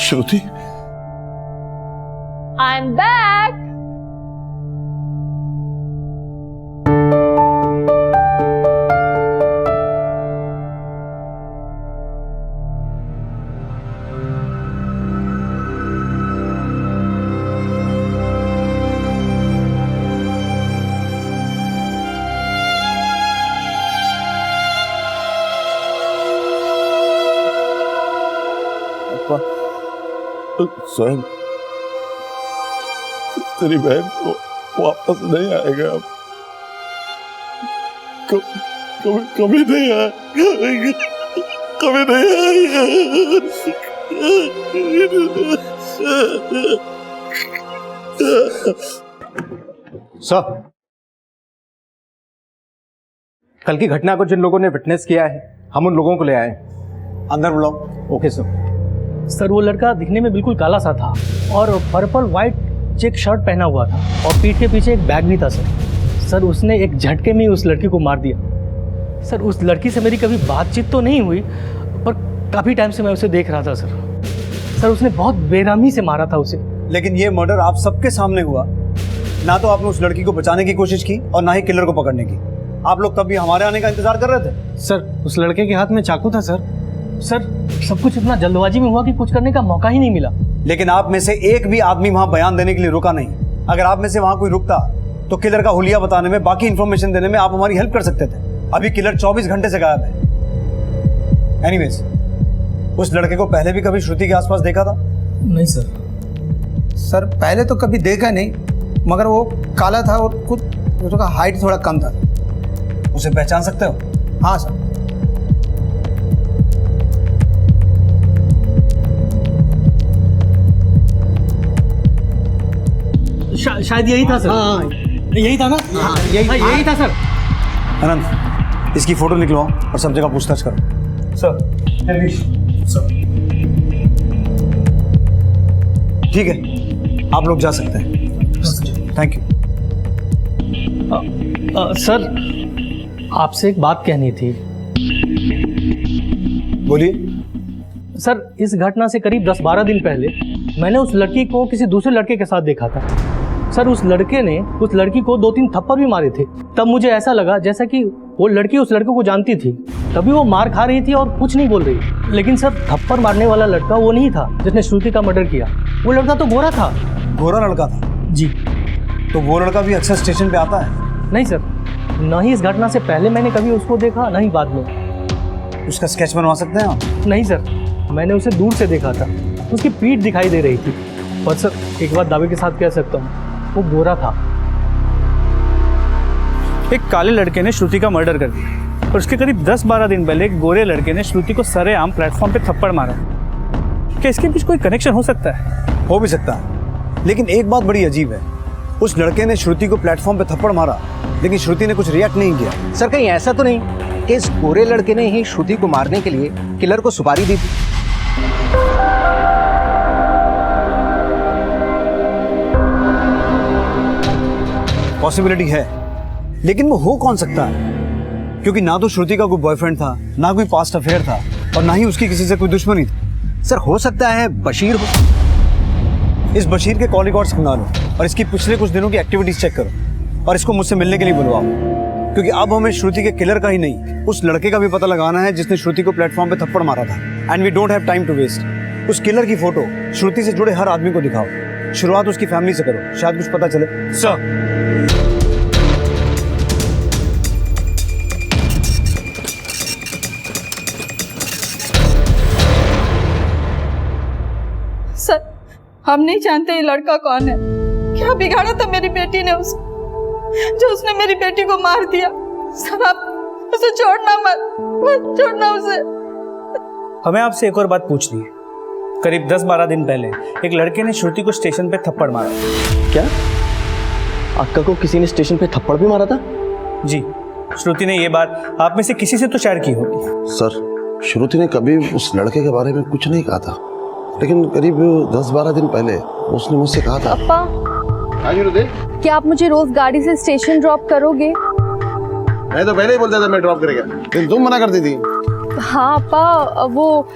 श्रुति, आई एम बैक। स्वयं तेरी बहन को वापस नहीं आएगा अब। कभी नहीं आएगा, कभी नहीं आएगा। सर, कल की घटना को जिन लोगों ने विटनेस किया है, हम उन लोगों को ले आए। अंदर बुलाओ। Okay sir. सर, वो लड़का दिखने में बिल्कुल काला सा था और पर्पल वाइट चेक शर्ट पहना हुआ था, और पीठ के पीछे एक बैग भी था। सर, उसने एक झटके में उस लड़की को मार दिया। सर, उस लड़की से मेरी कभी बातचीत तो नहीं हुई, पर काफ़ी टाइम से मैं उसे देख रहा था। सर, उसने बहुत बेरहमी से मारा था उसे। लेकिन ये मर्डर आप सबके सामने हुआ, ना तो आपने उस लड़की को बचाने की कोशिश की और ना ही किलर को पकड़ने की। आप लोग तब भी हमारे आने का इंतजार कर रहे थे। सर उस लड़के के हाथ में चाकू था सर। सर सब कुछ इतना जल्दबाजी में हुआ कि कुछ करने का मौका ही नहीं मिला। लेकिन आप में से एक भी आदमी वहां बयान देने के लिए रुका नहीं। अगर आप में से वहां कोई रुकता तो किलर का हुलिया बताने में, बाकी इंफॉर्मेशन देने में आप हमारी हेल्प कर सकते थे। अभी किलर 24 घंटे से गायब है। एनीवेज, उस लड़के को पहले भी कभी श्रुति के आसपास देखा था? नहीं सर। सर पहले तो कभी देखा नहीं, मगर वो काला था और कुछ उसका हाइट थोड़ा कम था। उसे पहचान सकते हो? हाँ सर। शायद यही था सर। हाँ, यही था ना? हाँ, यही था सर। अनंत, इसकी फोटो निकलवाओ और सब जगह पूछताछ करो। सर ठीक है, आप लोग जा सकते हैं। Thank you. सर आपसे एक बात कहनी थी। बोलिए। सर इस घटना से करीब 10-12 दिन पहले मैंने उस लड़की को किसी दूसरे लड़के के साथ देखा था। सर उस लड़के ने उस लड़की को 2-3 थप्पड़ भी मारे थे। तब मुझे ऐसा लगा जैसा कि वो लड़की उस लड़के को जानती थी, तभी वो मार खा रही थी और कुछ नहीं बोल रही। लेकिन सर थप्पड़ मारने वाला लड़का वो नहीं था जिसने श्रुति का मर्डर किया। वो लड़का तो गोरा था। गोरा लड़का था? जी। तो वो लड़का भी अक्सर स्टेशन पे आता है? नहीं सर, न ही इस घटना से पहले मैंने कभी उसको देखा, न ही बाद में। उसका स्केच बनवा सकते हैं आप? नहीं सर, मैंने उसे दूर से देखा था। उसकी पीठ दिखाई दे रही थी। और सर एक बात दावे के साथ कह सकता हूँ, वो गोरा था। एक काले लड़के ने श्रुति का मर्डर कर दिया और उसके करीब 10-12 दिन पहले एक गोरे लड़के ने श्रुति को सरेआम प्लेटफॉर्म पे थप्पड़ मारा। क्या इसके बीच कोई कनेक्शन हो सकता है? हो भी सकता है, लेकिन एक बात बड़ी अजीब है। उस लड़के ने श्रुति को प्लेटफॉर्म पे थप्पड़ मारा, लेकिन श्रुति ने कुछ रिएक्ट नहीं किया। सर कहीं ऐसा तो नहीं कि इस गोरे लड़के ने ही श्रुति को मारने के लिए किलर को सुपारी दी थी? पॉसिबिलिटी है, लेकिन वो हो कौन सकता है? क्योंकि ना तो श्रुति का कोई बॉयफ्रेंड था, ना कोई पास्ट अफेयर था, और ना ही उसकी किसी से कोई दुश्मनी थी। सर हो सकता है बशीर हो। इस बशीर के कॉल रिकॉर्ड्स मंगा लो और इसकी पिछले कुछ दिनों की एक्टिविटीज चेक करो और इसको मुझसे मिलने के लिए बुलवाओ। क्योंकि अब हमें श्रुति के किलर का ही नहीं, उस लड़के का भी पता लगाना है जिसने श्रुति को प्लेटफॉर्म पे थप्पड़ मारा था। And we don't have time to waste. उस किलर की फोटो श्रुति से जुड़े हर आदमी को दिखाओ। शुरुआत उसकी फैमिली से करो, शायद कुछ पता चले। सर सर हम नहीं जानते ये लड़का कौन है। क्या बिगाड़ा था मेरी बेटी ने उसे, जो उसने मेरी बेटी को मार दिया। सर आप उसे छोड़ना मत छोड़ना उसे। हमें आपसे एक और बात पूछनी है। करीब 10-12 दिन पहले एक लड़के ने श्रुति को स्टेशन पे थप्पड़ मारा। क्या अक्का को किसी ने स्टेशन पे थप्पड़ भी मारा था? जी। श्रुति ने ये बात आप में से किसी से तो शेयर की होगी। सर श्रुति ने कभी उस लड़के के बारे में कुछ नहीं कहा था, लेकिन करीब 10-12 दिन पहले उसने मुझसे कहा था। अप्पा, क्या आप मुझे रोज गाड़ी से स्टेशन ड्रॉप करोगे? मैं तो पहले ही बोलता था मैं ड्रॉप करेगा, लेकिन तुम मना करती थी। हाँ अप्पा, वो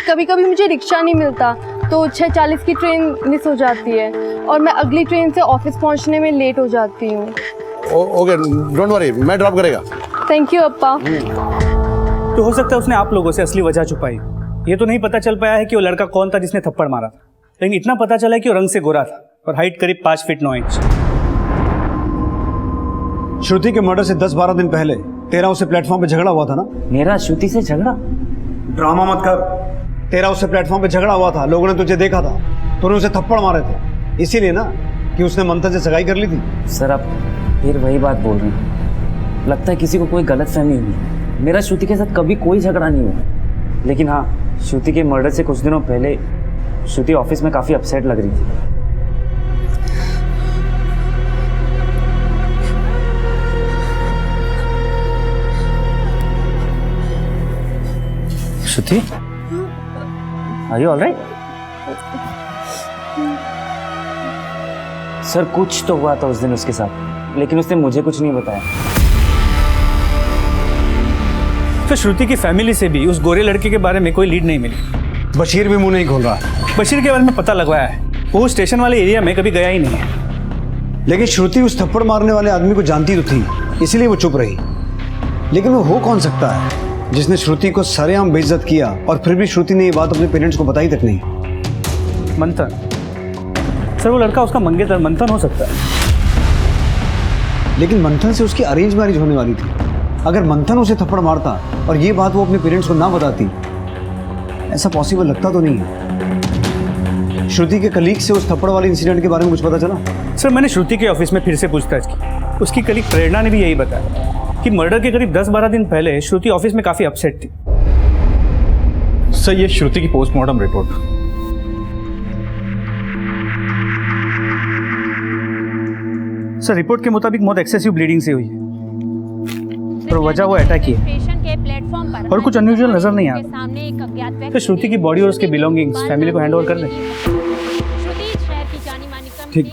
कभी कभी मुझे रिक्शा नहीं मिलता तो 6:40 की ट्रेन मिस हो जाती है और मैं अगली ट्रेन से ऑफिस पहुंचने में लेट हो जाती हूँ। ओके डोंट वरी, मैं ड्रॉप करेगा। थैंक यू अप्पा। तो हो सकता है उसने आप लोगों से असली वजह छुपाई। ये तो नहीं पता चल पाया है कि वो लड़का कौन था जिसने थप्पड़ मारा था, लेकिन इतना पता चला है कि वो रंग से गोरा था और हाइट करीब 5 फीट 9 इंच। श्रुति के मर्डर से 10-12 दिन पहले तेरा उससे प्लेटफॉर्म पे झगड़ा हुआ था ना? मेरा श्रुति से झगड़ा? ड्रामा मत कर। तेरा उससे प्लेटफॉर्म पे झगड़ा हुआ था, लोगों ने तुझे देखा था, तूने उसे थप्पड़ मारे थे, इसीलिए ना कि उसने मंथन से सगाई कर ली थी। सर आप फिर वही बात बोल रहे हैं। लगता है किसी को कोई गलतफहमी हुई। मेरा श्रुति के साथ कभी कोई झगड़ा नहीं हुआ, लेकिन हाँ श्रुति के मर्डर से कुछ दिनों पहले श्रुति ऑफिस में काफी अपसेट लग रही थी। श्रुति, आर यू ऑलराइट? सर कुछ तो हुआ था उस दिन उसके साथ, लेकिन उसने मुझे कुछ नहीं बताया। तो श्रुति की फैमिली से भी उस गोरे लड़के के बारे में कोई लीड नहीं मिली। बशीर भी मुंह नहीं खोल रहा। बशीर के बारे में पता लगवाया है, वो स्टेशन वाले एरिया में कभी गया ही नहीं है। लेकिन श्रुति उस थप्पड़ मारने वाले आदमी को जानती तो थी। इसीलिए वो चुप रही। लेकिन वो हो कौन सकता है जिसने श्रुति को सरेआम बेइज्जत किया और फिर भी श्रुति ने ये बात अपने पेरेंट्स को बताई तक नहीं? मंथन सर, वो लड़का उसका मंगेतर मंथन हो सकता है। लेकिन मंथन से उसकी अरेंज मैरिज होने वाली थी। अगर मंथन उसे थप्पड़ मारता और ये बात वो अपने पेरेंट्स को ना बताती, ऐसा पॉसिबल लगता तो नहीं है। श्रुति के कलीग से उस थप्पड़ वाले इंसिडेंट के बारे में कुछ पता चला? सर, मैंने श्रुति के ऑफिस में फिर से पूछताछ की। उसकी कलीग प्रेरणा ने भी यही बताया कि मर्डर के करीब 10-12 दिन पहले श्रुति ऑफिस में काफी अपसेट थी। सर, ये श्रुति की पोस्टमार्टम रिपोर्ट। सर, रिपोर्ट के मुताबिक मौत एक्सेसिव ब्लीडिंग से हुई है और वजह वो अटैक ही है और कुछ अनयूजुअल नजर नहीं आता। तो श्रुति की बॉडी और उसके बिलोंगिंग्स फैमिली को हैंड ओवर कर दें। ठीक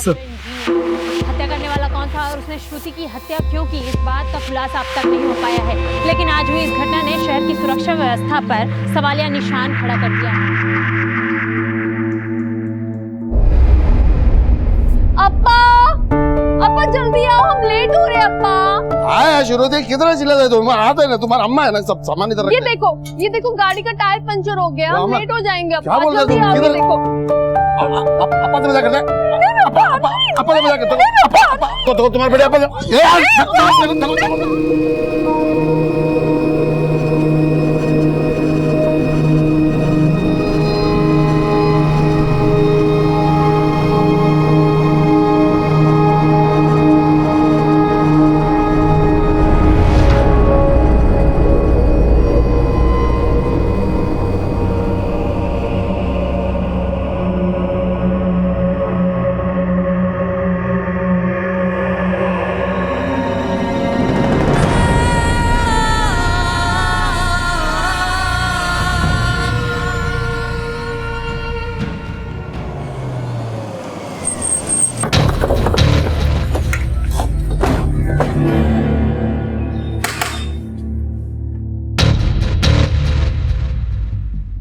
सर। हत्या करने वाला कौन था और उसने श्रुति की हत्या क्यों की, इस बात का खुलासा अब तक नहीं हो पाया है। लेकिन आज हुई इस घटना ने शहर की सुरक्षा व्यवस्था पर सवालिया निशान खड़ा कर दिया है। अप्पा, अप्पा जल्दी आओ, हम लेट हो रहे हैं अप्पा। आया श्रुति, कितना चिल्लाते तुम? आते ना, तुम्हारा अम्मा है ना, सब सामान इधर ये देखो गाड़ी का टायर पंचर हो गया, हम लेट हो जाएंगे अप्पा। क्या बोल रहे तुम? जल्दी आओ, ये देखो। अप्पा से मजाक करते हैं? अप्पा से मजाक करते हैं? अप्पा तो तुम्हारे बेटे अप्पा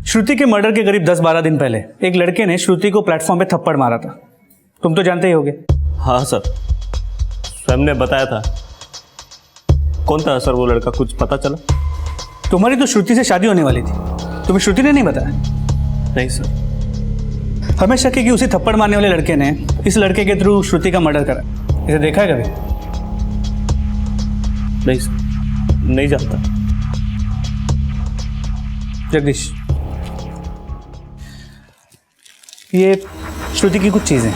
श्रुति के मर्डर के करीब 10-12 दिन पहले एक लड़के ने श्रुति को प्लेटफॉर्म पे थप्पड़ मारा था। तुम तो जानते ही होगे। हाँ सर, स्वयं ने बताया था। कौन था सर वो लड़का, कुछ पता चला? तुम्हारी तो श्रुति से शादी होने वाली थी, तुम्हें श्रुति ने नहीं बताया? नहीं सर। हमें शक है कि उसी थप्पड़ मारने वाले लड़के ने इस लड़के के थ्रू श्रुति का मर्डर करा। इसे देखा है कभी? नहीं सर, नहीं जानता। जगदीश, ये श्रुति की कुछ चीजें।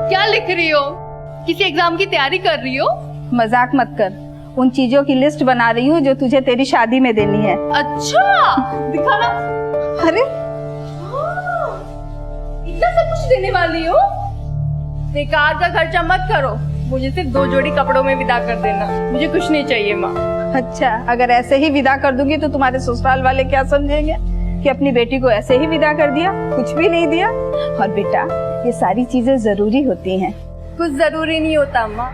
क्या लिख रही हो? किसी एग्जाम की तैयारी कर रही हो? मजाक मत कर। उन चीजों की लिस्ट बना रही हूँ जो तुझे तेरी शादी में देनी है। अच्छा, दिखाना। अरे इतना सब कुछ देने वाली हो? बेकार का खर्चा मत करो, मुझे सिर्फ 2 जोड़ी कपड़ों में विदा कर देना, मुझे कुछ नहीं चाहिए माँ। अच्छा, अगर ऐसे ही विदा कर दूंगी तो तुम्हारे ससुराल वाले क्या समझेंगे कि अपनी बेटी को ऐसे ही विदा कर दिया, कुछ भी नहीं दिया? और बेटा, ये सारी चीजें जरूरी होती हैं। कुछ जरूरी नहीं होता अम्मा,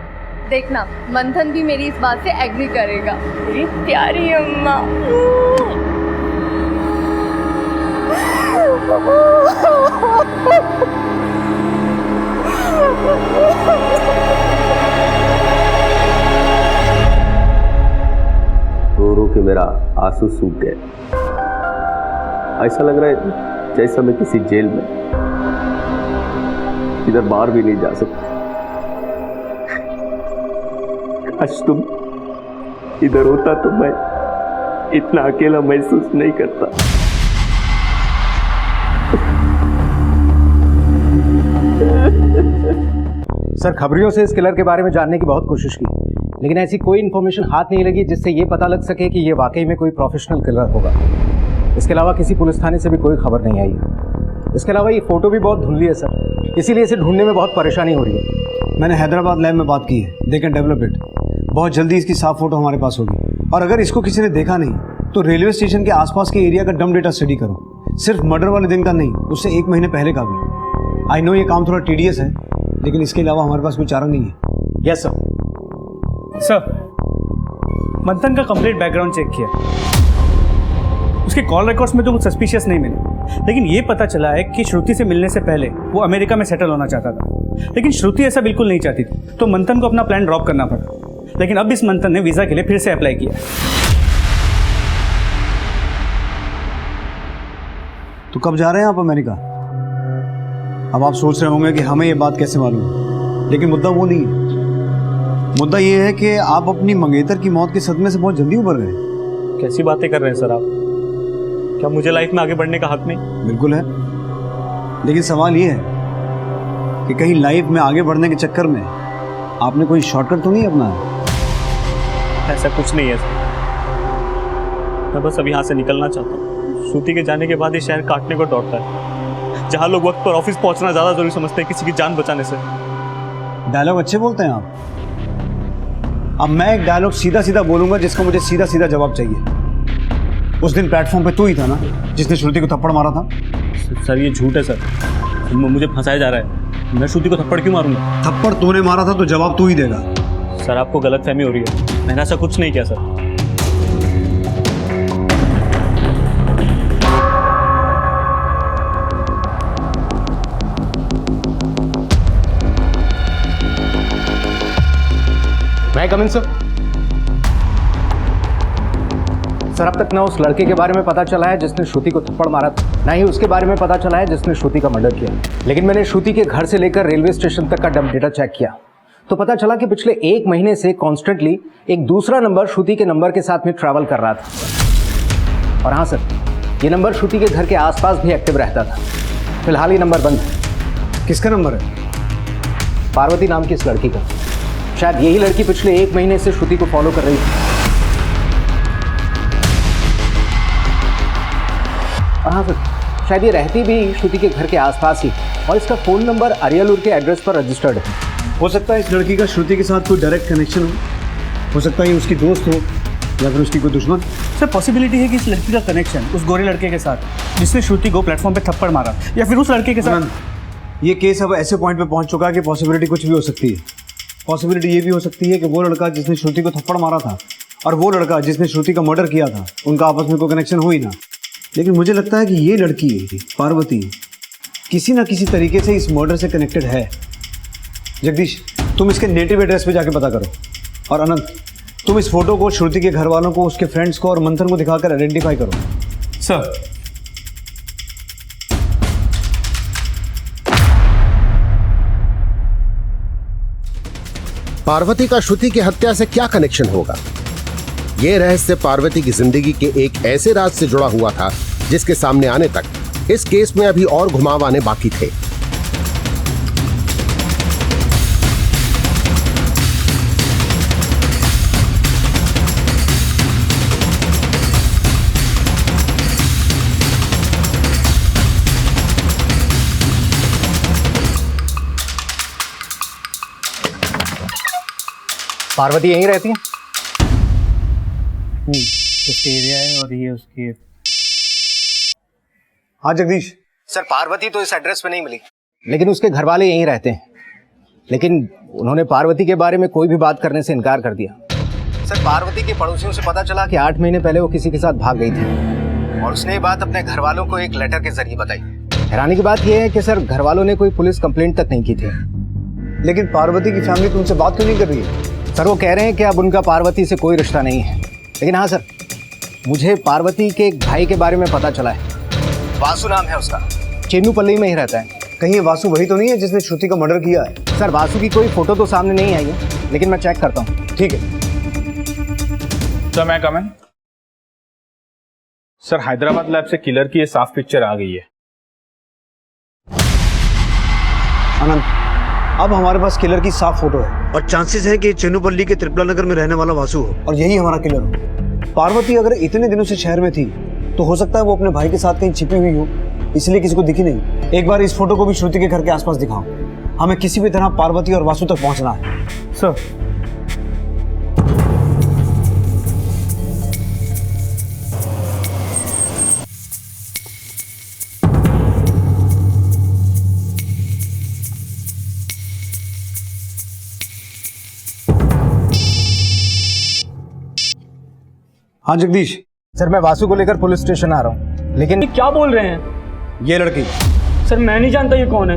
देखना मंथन भी मेरी इस बात से एग्री करेगा। मेरी प्यारी अम्मा। रो रो के मेरा आंसू सूख गए। ऐसा लग रहा है जैसा मैं किसी जेल में, इधर बाहर भी नहीं जा सकता। काश तुम इधर होता तो मैं इतना अकेला महसूस नहीं करता। सर, खबरियों से इस किलर के बारे में जानने की बहुत कोशिश की, लेकिन ऐसी कोई इन्फॉर्मेशन हाथ नहीं लगी जिससे ये पता लग सके कि ये वाकई में कोई प्रोफेशनल किलर होगा। इसके अलावा किसी पुलिस थाने से भी कोई खबर नहीं आई। इसके अलावा ये फोटो भी बहुत धुंधली है सर, इसीलिए इसे ढूंढने में बहुत परेशानी हो रही है। मैंने हैदराबाद लैब में बात की है, दे कैन डेवलप इट। बहुत जल्दी इसकी साफ फोटो हमारे पास होगी। और अगर इसको किसी ने देखा नहीं तो रेलवे स्टेशन के आसपास के एरिया का डम डेटा स्टडी करो, सिर्फ मर्डर वाले दिन का नहीं, उससे 1 महीने पहले का भी। आई नो ये काम थोड़ा टीडियस है, लेकिन इसके अलावा हमारे पास कोई चारा नहीं है। Yes sir. सर, मंथन का कंप्लीट बैकग्राउंड चेक किया, उसके कॉल रिकॉर्ड्स में तो कुछ सस्पिशियस नहीं मिले, लेकिन ये पता चला है कि श्रुति से मिलने से पहले वो अमेरिका में सेटल होना चाहता था, लेकिन श्रुति ऐसा बिल्कुल नहीं चाहती थी, तो मंथन को अपना प्लान ड्रॉप करना पड़ा। लेकिन अब इस मंथन ने वीज़ा के लिए फिर से अप्लाई किया। तो कब जा रहे हैं आप अमेरिका? अब आप सोच रहे होंगे कि हमें ये बात कैसे मालूम, लेकिन मुद्दा वो नहीं है। मुद्दा ये है कि आप अपनी मंगेतर की मौत के सदमे से बहुत जल्दी उभर गए। कैसी बातें कर रहे हैं सर आप? क्या मुझे लाइफ में आगे बढ़ने का हक नहीं? बिल्कुल है, लेकिन सवाल ये है कि कहीं लाइफ में आगे बढ़ने के चक्कर में आपने कोई शॉर्टकट तो नहीं अपनाया? ऐसा कुछ नहीं है सर, मैं बस अब यहाँ से निकलना चाहता हूँ। श्रुति के जाने के बाद ये शहर काटने को दौड़ता है, जहाँ लोग वक्त पर ऑफिस पहुँचना ज़्यादा जरूरी समझते हैं किसी की जान बचाने से। डायलॉग अच्छे बोलते हैं आप। अब मैं एक डायलॉग सीधा सीधा बोलूंगा जिसका मुझे सीधा सीधा जवाब चाहिए। उस दिन प्लेटफॉर्म पे तू ही था ना जिसने श्रुति को थप्पड़ मारा था? सर ये झूठ है सर, मुझे फंसाया जा रहा है। मैं श्रुति को थप्पड़ क्यों मारूंगा? थप्पड़ तूने मारा था तो जवाब तू ही देगा। सर आपको गलतफहमी हो रही है, मैंने ऐसा कुछ नहीं किया सर। मैं कम इन सर। सर अब तक ना उस लड़के के बारे में पता चला है जिसने श्रुति को थप्पड़ मारा था, ना ही उसके बारे में पता चला है जिसने श्रुति का मर्डर किया। लेकिन मैंने श्रुति के घर से लेकर रेलवे स्टेशन तक का डंप डेटा चेक किया तो पता चला कि पिछले 1 महीने से कॉन्स्टेंटली एक दूसरा नंबर श्रुति के नंबर के साथ में ट्रैवल कर रहा था। और हाँ सर, ये नंबर श्रुति के घर के आसपास भी एक्टिव रहता था। फिलहाल ये नंबर बंद है। किसका नंबर है? पार्वती नाम की इस लड़की का। शायद यही लड़की पिछले 1 महीने से श्रुति को फॉलो कर रही थी। हाँ सर, शायद ये रहती भी श्रुति के घर के आसपास ही, और इसका फ़ोन नंबर अरियलूर के एड्रेस पर रजिस्टर्ड है। हो सकता है इस लड़की का श्रुति के साथ कोई डायरेक्ट कनेक्शन हो सकता है ये उसकी दोस्त हो या फिर उसकी कोई दुश्मन। सर पॉसिबिलिटी है कि इस लड़की का कनेक्शन उस गोरे लड़के के साथ जिसने श्रुति को प्लेटफॉर्म पे थप्पड़ मारा, या फिर उस लड़के के साथ। ये केस अब ऐसे पॉइंट पे पहुंच चुका है कि पॉसिबिलिटी कुछ भी हो सकती है। पॉसिबिलिटी ये भी हो सकती है कि वो लड़का जिसने श्रुति को थप्पड़ मारा था और वो लड़का जिसने श्रुति का मर्डर किया था, उनका आपस में कोई कनेक्शन हो ही ना। लेकिन मुझे लगता है कि ये लड़की पार्वती किसी ना किसी तरीके से इस मर्डर से कनेक्टेड है। जगदीश, तुम इसके नेटिव एड्रेस पे जाके पता करो, और अनंत तुम इस फोटो को श्रुति के घर वालों को, उसके फ्रेंड्स को और मंथन को दिखाकर आइडेंटिफाई करो। सर पार्वती का श्रुति की हत्या से क्या कनेक्शन होगा? यह रहस्य पार्वती की जिंदगी के एक ऐसे राज से जुड़ा हुआ था जिसके सामने आने तक इस केस में अभी और घुमाव आने बाकी थे। पार्वती यहीं रहती है? उसका एरिया है और ये उसकी। हाँ जगदीश। सर पार्वती तो इस एड्रेस पे नहीं मिली, लेकिन उसके घर वाले यहीं रहते हैं। लेकिन उन्होंने पार्वती के बारे में कोई भी बात करने से इनकार कर दिया। सर पार्वती के पड़ोसियों से पता चला कि 8 महीने पहले वो किसी के साथ भाग गई थी, और उसने ये बात अपने घर वालों को एक लेटर के जरिए बताई। हैरानी की बात यह है कि सर घर वालों ने कोई पुलिस कंप्लेंट तक नहीं की थी। लेकिन पार्वती की फैमिली तुमसे बात क्यों नहीं कर रही है? सर वो कह रहे हैं कि अब उनका पार्वती से कोई रिश्ता नहीं है। लेकिन हाँ सर, मुझे पार्वती के एक भाई के बारे में पता चला है। वासु नाम है उसका, चेन्नूपल्ली में ही रहता है। कहीं ये वासु वही तो नहीं है जिसने श्रुति का मर्डर किया है? सर वासु की कोई फोटो तो सामने नहीं आई है, लेकिन मैं चेक करता हूँ। ठीक है सर। मैं कम इन। सर हैदराबाद लैब से किलर की ये साफ पिक्चर आ गई है। आनंद, अब हमारे पास किलर की साफ फोटो है और चांसेस है कि चेन्नूपल्ली के त्रिपुला नगर में रहने वाला वासु हो और यही हमारा किलर हो। पार्वती अगर इतने दिनों से शहर में थी तो हो सकता है वो अपने भाई के साथ कहीं छिपी हुई हो, इसलिए किसी को दिखी नहीं। एक बार इस फोटो को भी श्रुति के घर के आसपास दिखाओ। हमें किसी भी तरह पार्वती और वासु तक पहुंचना है। सर हाँ जगदीश सर, मैं वासु को लेकर पुलिस स्टेशन आ रहा हूँ, लेकिन क्या बोल रहे हैं? ये लड़की सर मैं नहीं जानता ये कौन है।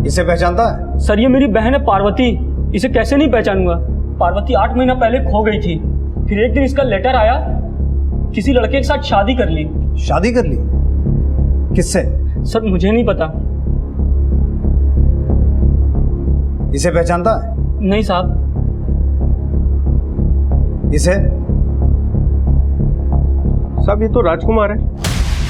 इसे पहचानता है? सर ये मेरी बहन है पार्वती, इसे कैसे नहीं पहचानूंगा। पार्वती 8 महीना पहले खो गई थी, फिर एक दिन इसका लेटर आया, किसी लड़के के साथ शादी कर ली। शादी कर ली? किससे? सर मुझे नहीं पता। इसे पहचानता है? नहीं साहब। इसे? साहब ये तो राजकुमार है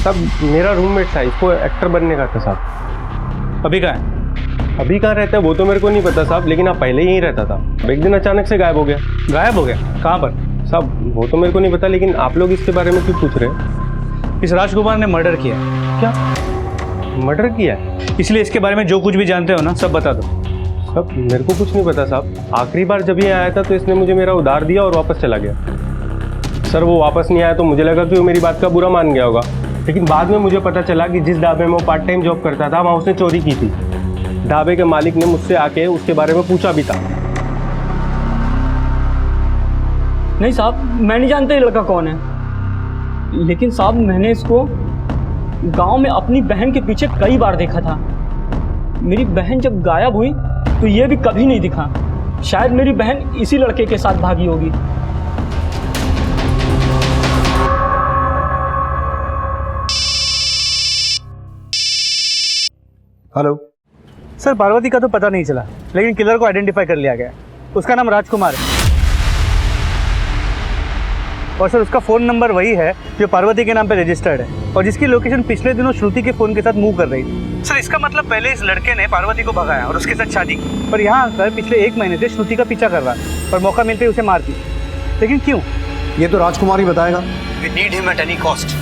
साहब, मेरा रूममेट था, इसको एक्टर बनने का था साहब। अभी कहाँ है? अभी कहाँ रहता है वो तो मेरे को नहीं पता साहब, लेकिन आप पहले यहीं रहता था। एक दिन अचानक से गायब हो गया। गायब हो गया? कहाँ पर? साहब वो तो मेरे को नहीं पता, लेकिन आप लोग इसके बारे में क्यों पूछ रहे हैं? इस राजकुमार ने मर्डर किया। क्या मर्डर किया है? इसलिए इसके बारे में जो कुछ भी जानते हो ना सब बता दो। साहब मेरे को कुछ नहीं पता साहब, आखिरी बार जब ये आया था तो इसने मुझे मेरा उधार दिया और वापस चला गया। सर वो वापस नहीं आया तो मुझे लगा कि वो मेरी बात का बुरा मान गया होगा, लेकिन बाद में मुझे पता चला कि जिस ढाबे में वो पार्ट टाइम जॉब करता था वहाँ उसने चोरी की थी। ढाबे के मालिक ने मुझसे आके उसके बारे में पूछा भी था। नहीं साहब मैं नहीं जानता ये लड़का कौन है, लेकिन साहब मैंने इसको गांव में अपनी बहन के पीछे कई बार देखा था। मेरी बहन जब गायब हुई तो ये भी कभी नहीं दिखा। शायद मेरी बहन इसी लड़के के साथ भागी होगी। हेलो सर पार्वती का तो पता नहीं चला, लेकिन किलर को आइडेंटिफाई कर लिया गया। उसका नाम राजकुमार है और सर उसका फ़ोन नंबर वही है जो पार्वती के नाम पे रजिस्टर्ड है और जिसकी लोकेशन पिछले दिनों श्रुति के फ़ोन के साथ मूव कर रही थी। सर इसका मतलब पहले इस लड़के ने पार्वती को भगाया और उसके साथ शादी की, पर यहाँ आकर पिछले 1 महीने से श्रुति का पीछा कर रहा है और मौका मिलते ही उसे मार दी। लेकिन क्यों? ये तो राजकुमार ही बताएगा। We need him at any cost.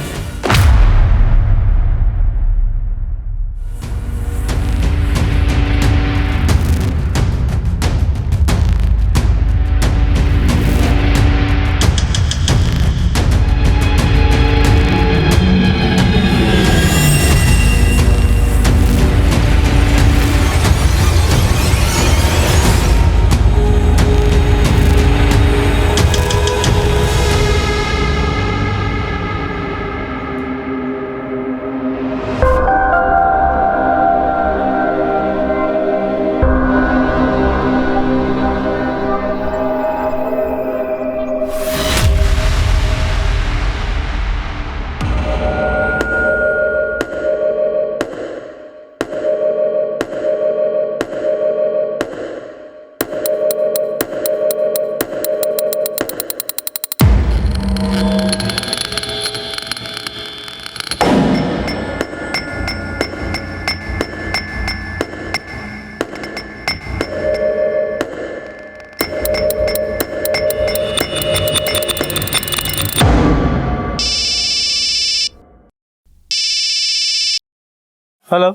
Hello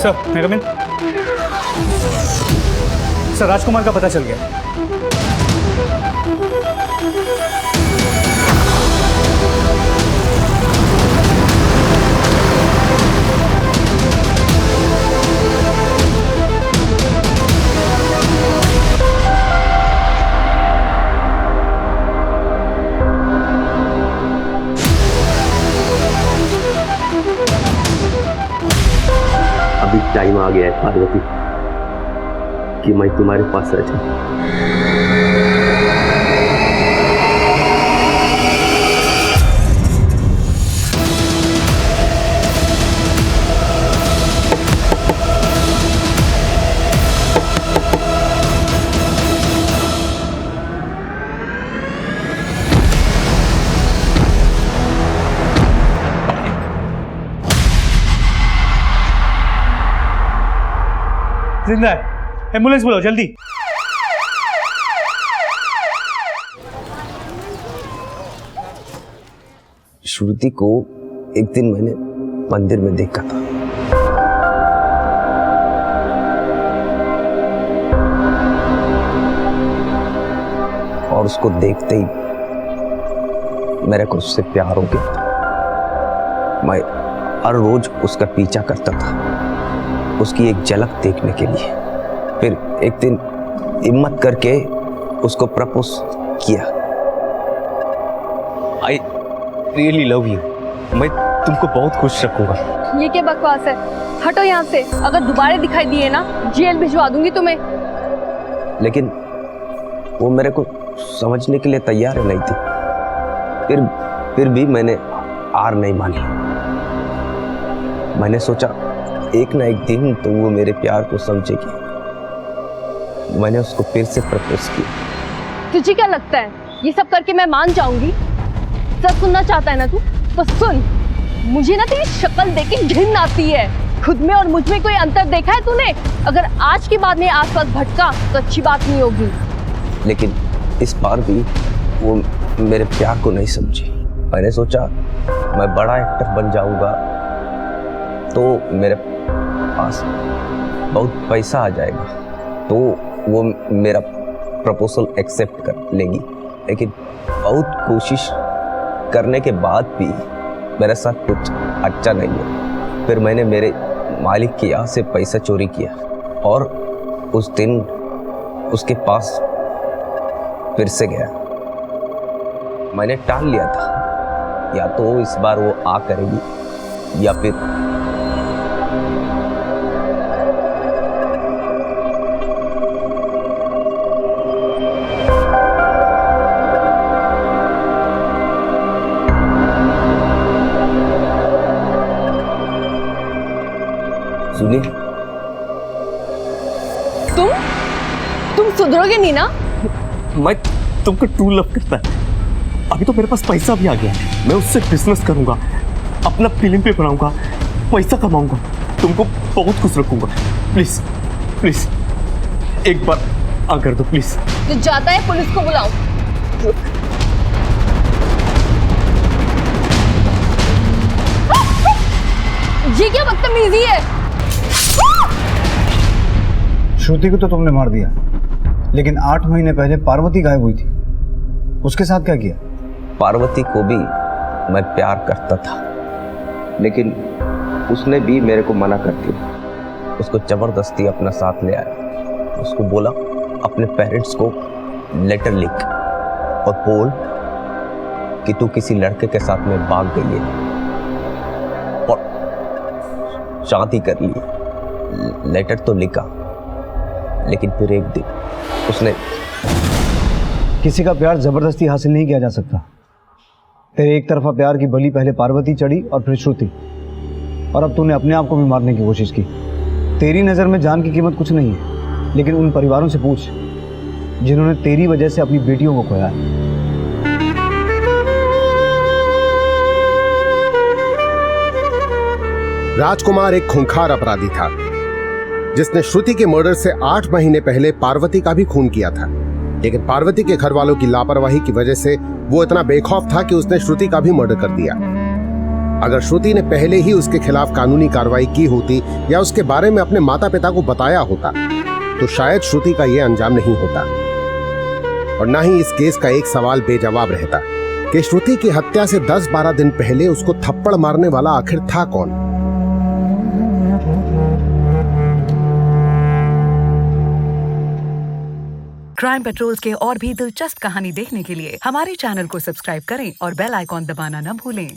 sir, मैं कम इन? सर राजकुमार का पता चल गया। अभी टाइम आ गया है पार्वती कि मैं तुम्हारे पास आ जाऊं। जिंदा है, एम्बुलेंस बुलाओ जल्दी। श्रुति को एक दिन मैंने मंदिर में देखा था। और उसको देखते ही मेरे को उससे प्यार हो गया था। मैं हर रोज उसका पीछा करता था उसकी एक झलक देखने के लिए। फिर एक दिन हिम्मत करके उसको प्रपोज किया। I really love you. मैं तुमको बहुत खुश रखूंगा। ये क्या बकवास है? हटो यहाँ से। अगर दोबारा दिखाई दिए ना, जेल भिजवा दूंगी तुम्हें। लेकिन वो मेरे को समझने के लिए तैयार नहीं थी। फिर भी मैंने हार नहीं मानी। मैंने सोचा एक ना एक दिन तो वो मेरे प्यार को समझेगी। मैंने उसको फिर से प्रपोज किया। तुझे क्या लगता है ये सब करके मैं मान जाऊंगी? सच सुनना चाहता है ना तू? तो सुन, मुझे ना तेरी शक्ल देख के घिन आती है। खुद में और मुझ में कोई अंतर देखा है तूने? अगर आज के बाद में आसपास भटका तो अच्छी बात नहीं होगी। लेकिन इस बार भी वो मेरे प्यार को नहीं समझी। मैंने सोचा मैं बड़ा एक्टर बन जाऊंगा तो मेरे पास बहुत पैसा आ जाएगा तो वो मेरा प्रपोजल एक्सेप्ट कर लेगी। लेकिन बहुत कोशिश करने के बाद भी मेरे साथ कुछ अच्छा नहीं है। फिर मैंने मेरे मालिक के यहाँ से पैसा चोरी किया और उस दिन उसके पास फिर से गया। मैंने टाल लिया था या तो इस बार वो आ करेगी या फिर सुनिए, तुम सुधरोगे नहीं ना? मैं तुमको ट्रू लव करता है। अभी तो मेरे पास पैसा भी आ गया है। मैं उससे बिजनेस करूंगा, अपना फिल्म पे बनाऊंगा, पैसा कमाऊंगा, तुमको बहुत खुश रखूंगा। प्लीज प्लीज एक बार आ कर दो प्लीज। जो जाता है पुलिस को बुलाओ। ये क्या बदतमीजी है? श्रुति को तो तुमने मार दिया, लेकिन 8 महीने पहले पार्वती गायब हुई थी, उसके साथ क्या किया? पार्वती को भी मैं प्यार करता था, लेकिन उसने भी मेरे को मना कर दिया। उसको जबरदस्ती अपना साथ ले आया। उसको बोला अपने पेरेंट्स को लेटर लिख और बोल कि तू किसी लड़के के साथ में भाग गई है और शादी कर ली। लेटर तो लिखा, लेकिन फिर एक दिन उसने किसी का प्यार जबरदस्ती हासिल नहीं किया जा सकता। तेरे एक तरफा प्यार की बलि पहले पार्वती चढ़ी और फिर श्रुति, और अब तूने अपने आप को भी मारने की कोशिश की। तेरी नज़र में जान की कीमत कुछ नहीं है, लेकिन उन परिवारों से पूछ जिन्होंने तेरी वजह से अपनी बेटियों को खोया है। राजकुमार एक खूंखार अपराधी था जिसने श्रुति के मर्डर से 8 महीने पहले पार्वती का भी खून किया था। लेकिन पार्वती के घर वालों की लापरवाही की वजह से वो इतना बेखौफ था कि उसने श्रुति का भी मर्डर कर दिया। अगर श्रुति ने पहले ही उसके खिलाफ कानूनी कार्रवाई की होती या उसके बारे में अपने माता पिता को बताया होता तो शायद श्रुति का यह अंजाम नहीं होता। और न ही इस केस का एक सवाल बेजवाब रहता कि श्रुति की हत्या से 10-12 दिन पहले उसको थप्पड़ मारने वाला आखिर था कौन। क्राइम पेट्रोल्स के और भी दिलचस्प कहानी देखने के लिए हमारे चैनल को सब्सक्राइब करें और बेल आइकॉन दबाना न भूलें।